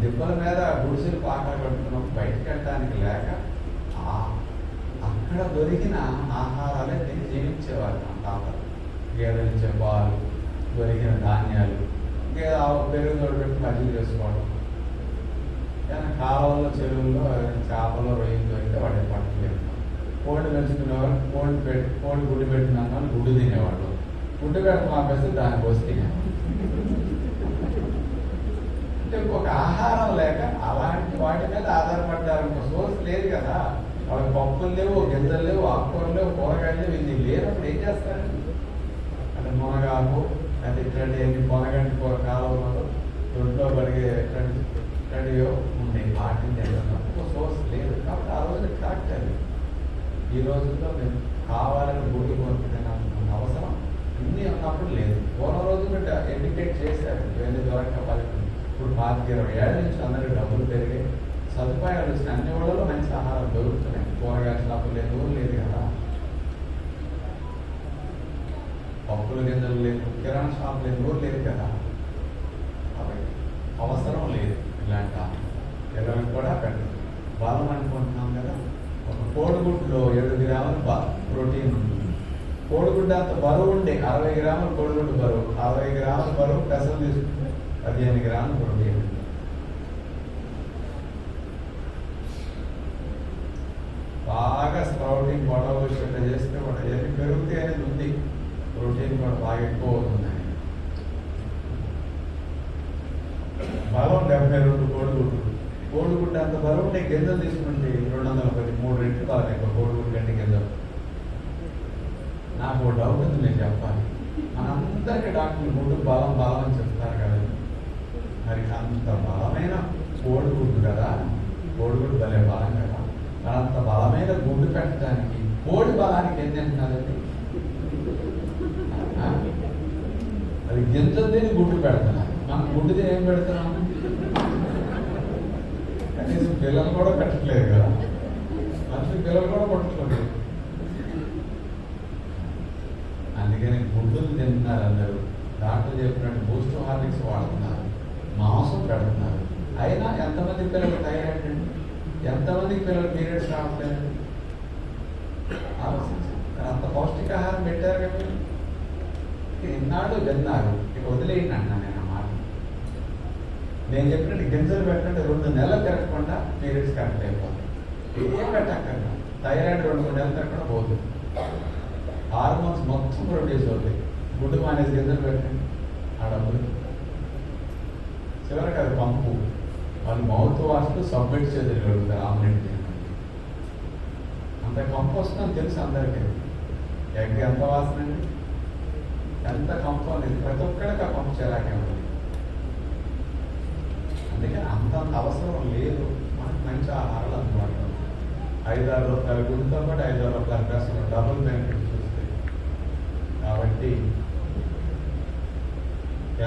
దిబ్బల మీద గుడిసెలు పాకాలు కట్టుకున్నప్పుడు బయటకు వెళ్ళడానికి లేక అక్కడ దొరికిన ఆహారాలే తిని జీవించేవారు మా తాతలు. గేదెలు ఇచ్చే పాలు, దొరికిన ధాన్యాలు, పెరుగు తోడు పెట్టి మజ్జిగ చేసుకోవడం. కానీ కాలువల్లో, చెరువుల్లో చేపలు, రొయ్యలు దొరికితే వాడిని పట్టలేదు. కోడి పెంచుకునేవారు, కోడి గుడ్డు పెట్టిన వాళ్ళు గుడ్డు తినేవాళ్ళు. గుడ్డు పెట్ట మాపేస్తే దాని కోసి తినేవాళ్ళు. అంటే ఒక ఆహారం లేక అలాంటి వాటి మీద ఆధారపడ్డారు. ఒక సోర్స్ లేదు కదా. వాళ్ళకి పప్పులు లేవు, గింజలు లేవు, ఆకుకూరలు లేవు, కూరగాయలు లేవు. ఇది లేనప్పుడు ఏం చేస్తారు? అంటే మునగాకు, అది ఇట్లాంటి పొనగంటి కూర కాలంలో రొడ్లో పడిగే ఇట్లాంటివో ఉన్నాయి. వాటిని ఒక సోర్స్ లేదు కాబట్టి ఆ రోజు కరెక్ట్. అది ఈ రోజుల్లో మేము కావాలని గుడ్డు కొనుక్కునే అవసరం ఇన్ని ఉన్నప్పుడు లేదు. పూర్వ రోజులు ఎడ్యుకేట్ చేశారు, ఇవన్నీ దొరకవాలి. ఇప్పుడు 25-20 ఏళ్ళ నుంచి అందరికీ డబ్బులు పెరిగాయి, సదుపాయాలు వచ్చిన అన్ని ఊళ్ళలో మంచి ఆహారం దొరుకుతున్నాయి. కూరగాయల షాపులు లేదు కదా, పప్పుల గింజలు లేదు, కిరాణా షాపులు లేదు కదా. కాబట్టి అవసరం లేదు ఇలాంటి పిల్లలకు కూడా పెట్టదు. బలం అనుకుంటున్నాం కదా. ఒక కోడిగుడ్లో 7 గ్రాముల ప్రోటీన్ ఉంటుంది. కోడిగుడ్డు అంత బరువు ఉండే 60 గ్రాముల కోడిగుడ్డు బరువు, 60 గ్రాముల బరువు పెసలు తీసుకుంటే 15 గ్రాముల ప్రోటీన్ ఉంది. బాగా స్ప్రౌటింగ్ పొడవు విషయంలో చేస్తే కూడా ఏది పెరిగితే అనేది ఉంది, ప్రోటీన్ కూడా బాగా ఎక్కువ అవుతుంది. బలం 72 కోడిగుడ్డు. కోడిగుడ్డు అంత బరువు ఉండే గింజలు తీసుకుంటే 213 రెట్లు బలం ఎక్కువ కోడిగుడ్డు గంట గింజలు. నాకు డౌట్ ఉంది, నేను చెప్పాలి. మనందరికీ డాక్టర్లు గుడ్డు బలం అని చెప్తారు కదా. మరి అంత బలమైన కోడిగుడ్డు కదా, కోడిగుడ్డు భలే బలం కదా. మరి అంత బలమైన గుడ్డు పెట్టడానికి కోడి బలానికి ఏం తింటున్నారండి? అది గింజలు తిని గుడ్డు పెడుతున్నారు, మనం గుడ్డు తిని ఏం పెడుతున్నాము? కనీసం పిల్లలు కూడా పెట్టట్లేదు కదా, మనుషులు పిల్లలు కూడా పట్టుకోలేదు. అందుకని గుడ్డులు తింటున్నారు అందరూ. డాక్టర్ చెప్పినట్టు బూస్ట్ హార్లిక్స్ వాడుతున్నారు, మాంసం పెడుతున్నారు. అయినా ఎంతమంది పిల్లలు థైరాయిడ్ అండి, ఎంతమందికి పిల్లలు పీరియడ్స్ రావట్లేదు? ఆలోచించారు. అంత పౌష్టికాహారం పెట్టారు కదా. ఇన్నాళ్ళు విన్నారు, ఇక వదిలేయండి అన్నా నేను ఆ మాట. నేను చెప్పినట్టు గింజలు పెట్టినట్టు 2 నెలలు తిరగకుండా పీరియడ్స్ కరెక్ట్ అయిపోతాయి. ఏం పెట్టక్కర్లా. థైరాయిడ్ 2-3 నెలలు తిరగకుండా పోతుంది. హార్మోన్స్ మొత్తం ప్రొడ్యూస్ అవుతాయి. గుడ్డు మానేసి గింజలు పెట్టండి, ఆ డబ్బులు చివరికి అది పంపు. వాళ్ళు మౌత్ వాష్లు సబ్మిట్ చేయగలుగుతారు. ఆమ్లెట్ అంత కంపు వస్తుందని తెలుసు అందరికీ. ఎగ్ ఎంత వాసన అండి, ఎంత కంపు అనేది ప్రతి ఒక్కరికి ఆ కంపు చేరాకే ఉంది. అందుకని అంతంత అవసరం లేదు. మనకు మంచి ఆహారాలు అందుబాటులో 5-6 రూపాయల గుడ్డుతో పాటు 5-6 రూపాయల కోసం డబుల్ బెనిఫిట్ చూస్తాయి. కాబట్టి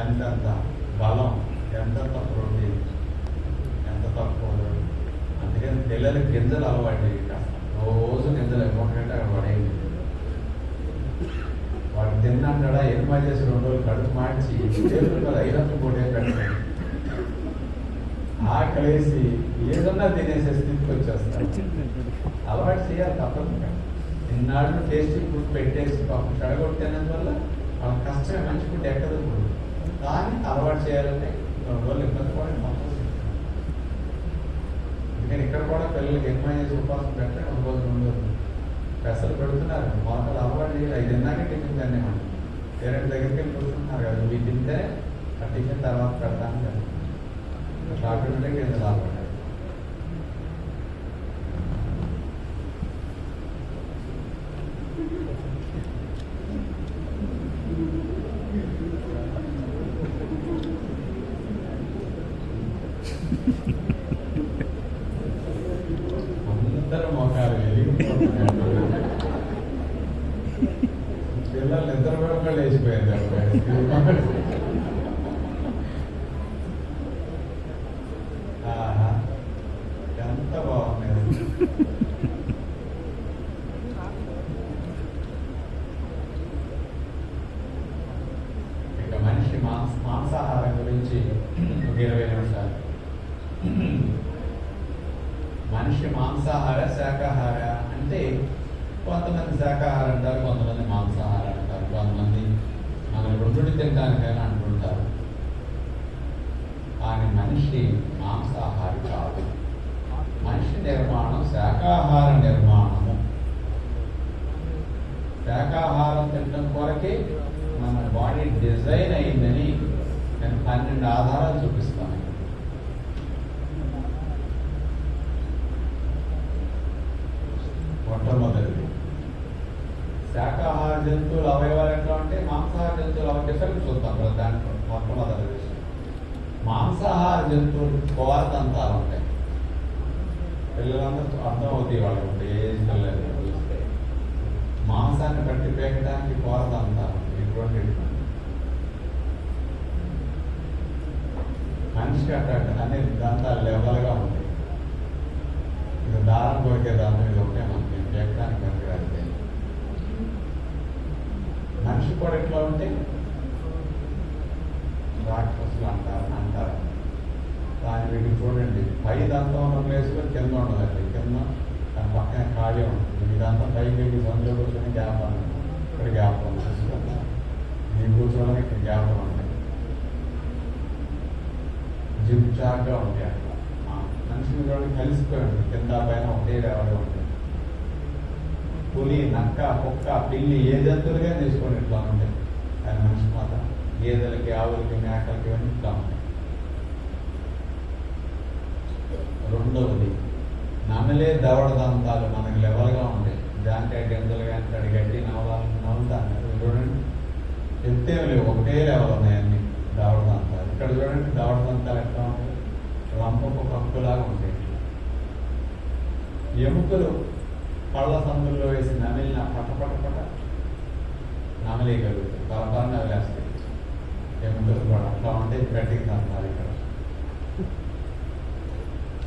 ఎంతంత బలం, ఎంతంత ప్రోటీన్, ఎంత తక్కువ. అందుకని పిల్లలకి గింజలు అలవాటు కాస్త రోజు గింజలు ఇవ్వకంటే అక్కడ పడేది. వాడు తిన్నంటాడా ఎనిమా చేసి 2 రోజులు కడుపు మార్చి 7 రూపాయలు 5 పూటే పెడతాడు. ఆకలేసి ఏదన్నా తినేసే స్థితికి వచ్చేస్తారు. అలవాటు చేయాలి, తప్పదు. ఇన్నాళ్ళు టేస్టీ ఫుడ్ పెట్టేసి పాపం చెడగొట్టేనందువల్ల వాళ్ళ కష్టమే. మంచి ఫుడ్ ఎక్కదు ఫుడ్, కానీ అలవాటు చేయాలంటే 2 రోజులు ఇబ్బంది పడి అందుకని ఇక్కడ కూడా పిల్లలకి ఎక్కువ చేసి ఉపవాసం పెట్టడం ఒక రోజు ఉండదు. పెసలు పెడుతున్నారు, మొలకలు అవ్వండి, 5 టిఫిన్ తినేమండి. పేరెంట్ దగ్గరికి వెళ్ళి కూర్చుంటున్నారు కదా, ఇవి తింటే ఆ టిఫిన్ తర్వాత పెడతాను కదా, కాకుండా కింద లాభపడ్డారు. అందరూ మొఖాలు వెలిగిపోతున్నాయి. పిల్లలు ఇద్దరు కూడా లేచిపోయింది. ఎంత బాగుంది. ఇక మనిషి మాంసాహారం గురించి ఒక 20 నిమిషాలు. మనిషి మాంసాహార శాకాహార అంటే కొంతమంది శాకాహారం అంటారు, కొంతమంది మాంసాహారం అంటారు, కొంతమంది మనం రెండుని తినడానికైనా అంటుంటారు. కానీ మనిషి మాంసాహారి కాదు. మనిషి నిర్మాణం శాకాహార నిర్మాణము. శాకాహారం తినడం కొరకే మన బాడీ డిజైన్ అయిందని నేను 12 ఆధారాలు చూపిస్తాను. మొట్టమొదటిది, శాకాహార జంతువుల అవయవాలు ఎట్లా ఉంటే మాంసాహార జంతువుల డిఫరెన్స్ చూద్దాం కదా. దాంట్లో మొట్టమొదటి విషయం, మాంసాహార జంతువులు కోరదంతాలు ఉంటాయి. పిల్లలందరూ అర్థం అవుతాయి వాళ్ళకి, ఏజ్ పిల్లలు చూస్తే మాంసాన్ని పట్టి పేకడానికి కోరదంతాలు ఇటువంటి మనిషికి అట్ట అన్ని దంతాలు లెవెల్గా ఉంటాయి. ఇది దారం కొరికే దాని మీద ఉంటే మనకి పేకడానికి పనికిరాదు. మనిషి కూడా ఎట్లా ఉంటే రాక్షసులు అంటారు. దాని వీటికి చూడండి, పై దంతం ఉన్న ప్లేస్లో కింద ఉండదండి. కింద దాని పక్కన ఖాళీ ఉంటుంది. ఇదంతా పైకి వెళ్ళి సందులో కూర్చొని గ్యాప్ అన్నది. ఇక్కడ గ్యాప్ ఉంటుంది, ఈ కూర్చోవడానికి ఇక్కడ గ్యాప్లు ఉంటాయి. జిమ్ చాక్గా ఉంటాయి. అట్లా మనిషిని కూడా కలిసిపోయి ఉంటుంది. కింద పైన ఒకటే లేవడే ఉంటుంది. పులి, నక్క, కుక్క, పిల్లి ఏ జంతువులుగా తీసుకోండి ఇట్లా ఉంటాయి. కానీ మనిషి మాత్రం గేదెలకి, ఆవులకి, మేకలకి ఇవన్నీ ఇట్లా ఉంటాయి. రెండవది, నమలే దవడ దంతాలు మనకి లెవెల్గా ఉంటాయి. జాంకాయ గింజలు కానీ తడి గడ్డి నవ్వుతాను చూడండి, ఎత్తేమి లేవు, ఒకటే లెవెల్ ఉన్నాయి అన్ని దవడ దంతాలు. ఇక్కడ చూడండి దవడ దంతాలు ఎట్లా ఉంటాయి, రంపపు కక్కులాగా ఉంటాయి. ఎముకలు పళ్ళ సందుల్లో వేసి నమిలిన పట నమలేయగలుగుతాయి, పరపర నవలేస్తాయి. ఎముకలు కూడా అట్లా ఉంటే గట్టికి దంతాలు. ఇక్కడ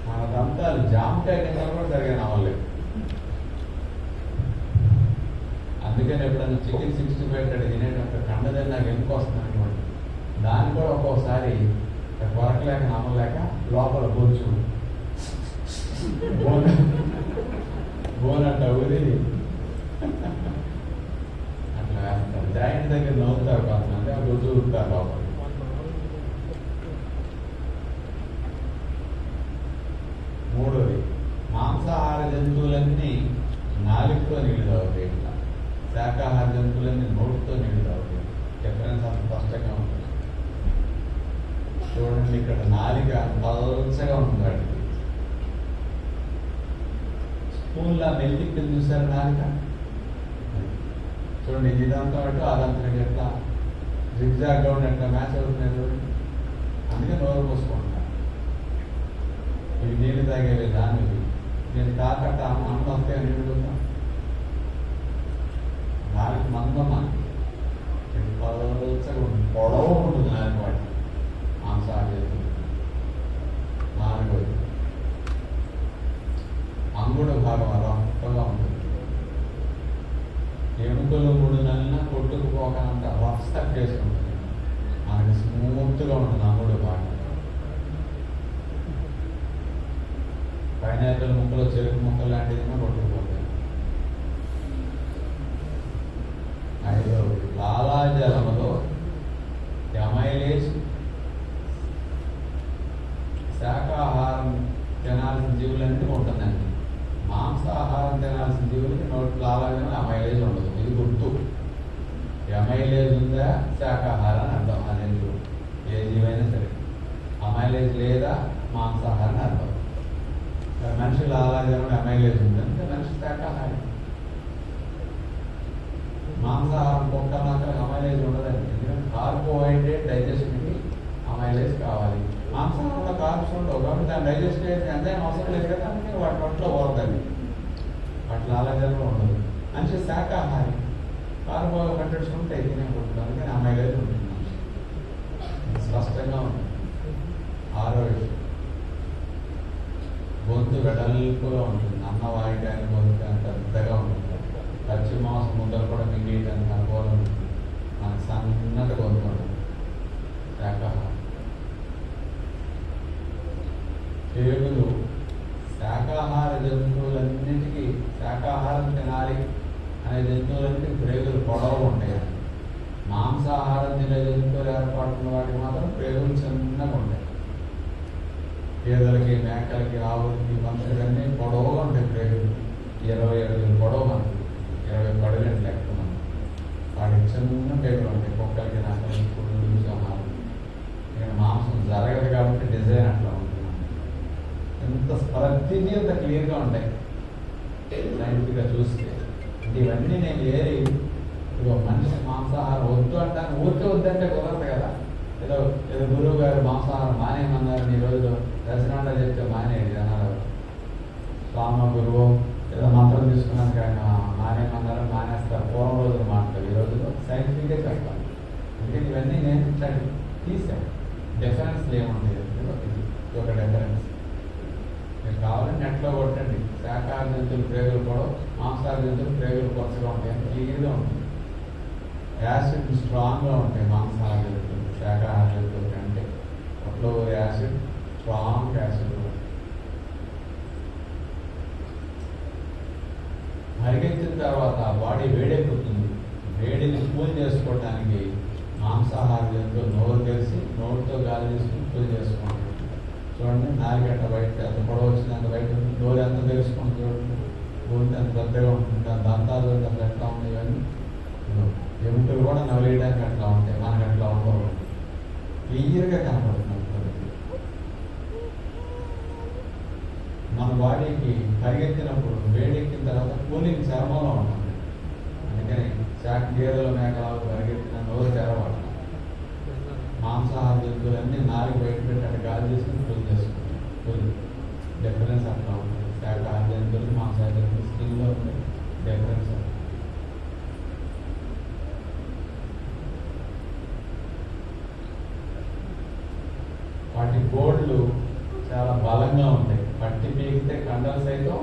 మన దంతాలు జామకాయ గింజలు కూడా సరిగా నవ్వలేవు. అందుకని ఎప్పుడైనా చికెన్ 65 తినేటప్పుడు కండదని నాకు ఎందుకు వస్తుంది అనుకోండి, దాన్ని కూడా ఒక్కోసారి కొరకలేక నమ్మలేక లోపల బొచ్చు బోనట్ట ఊరి అట్లా వేస్తారు. జాయింట్ దగ్గర నవ్వుతారు కొంతమంది, ఆ బొచ్చు ఊరుతారు లోపల. మూడోది, మాంసాహార జంతువులన్నీ నాలుగుతో నీళ్లు తాగుతాయి. ఇట్లా శాకాహార జంతువులన్నీ నోటితో నీళ్లు తాగుతాయి. డిఫరెన్స్ అంత స్పష్టంగా ఉంటుంది. చూడండి, ఇక్కడ నాలిక పల్చగా ఉంటుంది. వాటికి స్పూన్లా మెల్లికి చూసారు నాలిక. చూడండి, ఇదంతా అటు అదంతా ఎట్లా జిగ్జాగ్గా ఉండి ఎట్లా మ్యాచ్ అవుతున్నాయి చూడండి. అందుకే నోరు పోసుకుంటున్నాను. ఇవి నీళ్ళు తాగేవి దాన్ని నేను తాకట్ట అన్నం వస్తే నీళ్ళు నాలుగు మందమ్మ పలచగా ఉంటుంది, పొడవు ఉంటుంది నాలుగు. వాటి మాంసాహార జంతువులు. నాలుగోది, అంగుడు భాగం రఫ్గా ఉంటుంది. ఎముకలు 3 నెలల కొట్టుకుపోకనంత రఫ్ స్టక్ చేసుకుంటుంది. మనకి స్మూత్గా ఉంటుంది అంగుడు భాగం. పైనాపిల్ ముక్కలు, చెరుకు ముక్కలు లాంటిది కొట్టుకుపోతాయి. 5వది, లాలాజలములో ఎమైలేజ్ శాకాహారం తినాల్సిన జీవులన్నీ లాలాజలం అమైలేజ్ ఉండదు. ఇది గుర్తు. అమైలేజ్ ఉందా శాకాహారం అని అర్థం. అదేంటి ఏ జీవైనా సరే అమైలేజ్ లేదా మాంసాహారం అని అర్థం. మనిషి లాలాజలం అమైలేజ్ ఉందంటే మనిషి శాకాహారం. మాంసాహారం కుక్క నాకు అమైలేజ్ ఉండదండి. ఎందుకంటే కార్బోహైడ్రేట్ డైజెషన్కి అమైలేజ్ కావాలి. మాంసాహారంలో కార్బ్స్ ఉండవు కాబట్టి దాన్ని డైజెస్ట్ చేసి ఎంజైమ్ అవసరం లేదు కదా, అందుకే వాటి నోట్లో పోతుంది. వాటి లాలాజలం ఉండదు. మనిషి శాకాహారి, కార్బోహైడ్రేట్స్ ఉంటాయి తినేప్పుడు, అందుకని అమైలేజ్ ఉంటుంది మనిషి. స్పష్టంగా ఉంటుంది. ఆరో విషయం, గొంతు వెడల్పుగా ఉంటుంది. అన్న వాయిటానికి గొంతు పెద్దగా ఉంటుంది. పచ్చి మాంసం ముద్దలు కూడా మింగేయడానికి అనుకూలం ఉంటుంది. మనకు సన్నటి గొంతు ఉంటుంది. శాకాహారం. పేగులు శాకాహార జంతువులన్నింటికి, శాకాహారం తినాలి అనే జంతువులన్నింటికి ప్రేగులు పొడవు ఉంటాయి. మాంసాహారం తినే జంతువులు ఏర్పడుతున్న వాటికి మాత్రం ప్రేగులు చిన్నగా ఉంటాయి. పేదలకి, మేకలకి, ఆవులకి, మనుషులన్నీ పొడవుగా ఉంటాయి ప్రేగులు. 20 అడుగులు పొడవు, మనకి 20 అడుగులు లెక్క. మనం వాటికి చిన్న పేగులు ఉంటాయి. కుక్కలకి, నక్కలకి, పురుగులు, సింహాలు. ఇక్కడ మాంసం జరగదు కాబట్టి డిజైన్ అట్లా ఉంటుంది. ఎంత ప్రతిదీ అంత క్లియర్గా ఉంటాయి సైంటిఫిక్గా చూస్తే. ఇవన్నీ నేను ఏరి ఇదిగో మనిషి మాంసాహారం వద్దు అంటాను. ఊరికే వద్దంటే కుదరదు కదా. ఏదో గురువు గారు మాంసాహారం మానేయమన్నారు, ఈ రోజు దర్శనంలో చెప్తే మానేది అన్నారు. స్వామి గురువు ఏదో మంత్రం తీసుకున్నాను కానీ మానేయమన్నారు, మానేస్తారు. పూర్వం రోజులు మాట్లాడు, ఈ రోజులో సైంటిఫిక్గా చెప్తాను. ఎందుకంటే ఇవన్నీ నేను తీసాను. డిఫరెన్స్ ఏముంటాయి? ఇది ఒక డిఫరెన్స్. మీరు కావాలని నెట్లో కొట్టండి. శాకాహార జంతువులు ప్రేగులు కూడా, మాంసాహార జంతువులు ప్రేగులు కొత్తగా ఉంటాయి. క్లియర్గా ఉంటుంది. యాసిడ్ స్ట్రాంగ్గా ఉంటాయి మాంసాహార జంతువులు శాకాహార జంతువులు కంటే. ఒట్లో యాసిడ్, స్ట్రాంగ్ యాసిడ్. మరిగించిన తర్వాత బాడీ వేడెక్కుతుంది. వేడిని కూల్ చేసుకోవడానికి మాంసాహార జంతువులు నోరు తెరిచి నోరుతో గాలి తీసుకుని కూల్ చేసుకుంటాయి. చూడండి, నాలుగంట బయట అంత పొడవ వచ్చిందంత బయట ఉంటుంది. నోరు ఎంత తెలుసుకుంటుంది చూడండి. గొంతు ఎంత పెద్దగా ఉంటుంది. దంతాలు అంత ఎట్లా ఉన్నాయి. ఇవన్నీ ఎముకలు కూడా నవలేయడానికి అట్లా ఉంటాయి. మనకు అట్లా ఉండవు. క్లియర్గా కనపడుతుంది. మన బాడీకి పరిగెత్తినప్పుడు వేడెక్కిన తర్వాత కూలింగ్ చర్మంలో ఉంటుంది. అందుకని గేదెలు, మేకలు పరిగెత్తిన నోరు తెరవాలి. మాంసాహార జంతువులన్నీ నాలుగు బయట పెట్టి గాలి చేసుకుని కూల్ చేసుకుంటాయి. కూలి డిఫరెన్స్ అట్లా ఉంటుంది. శాకాహార జంతువులు, మాంసాహార జంతువులు స్కిన్లో ఉండే డిఫరెన్స్. వాటి గోళ్ళు చాలా బలంగా ఉంటాయి. పట్టి పీకితే కండలు సైతం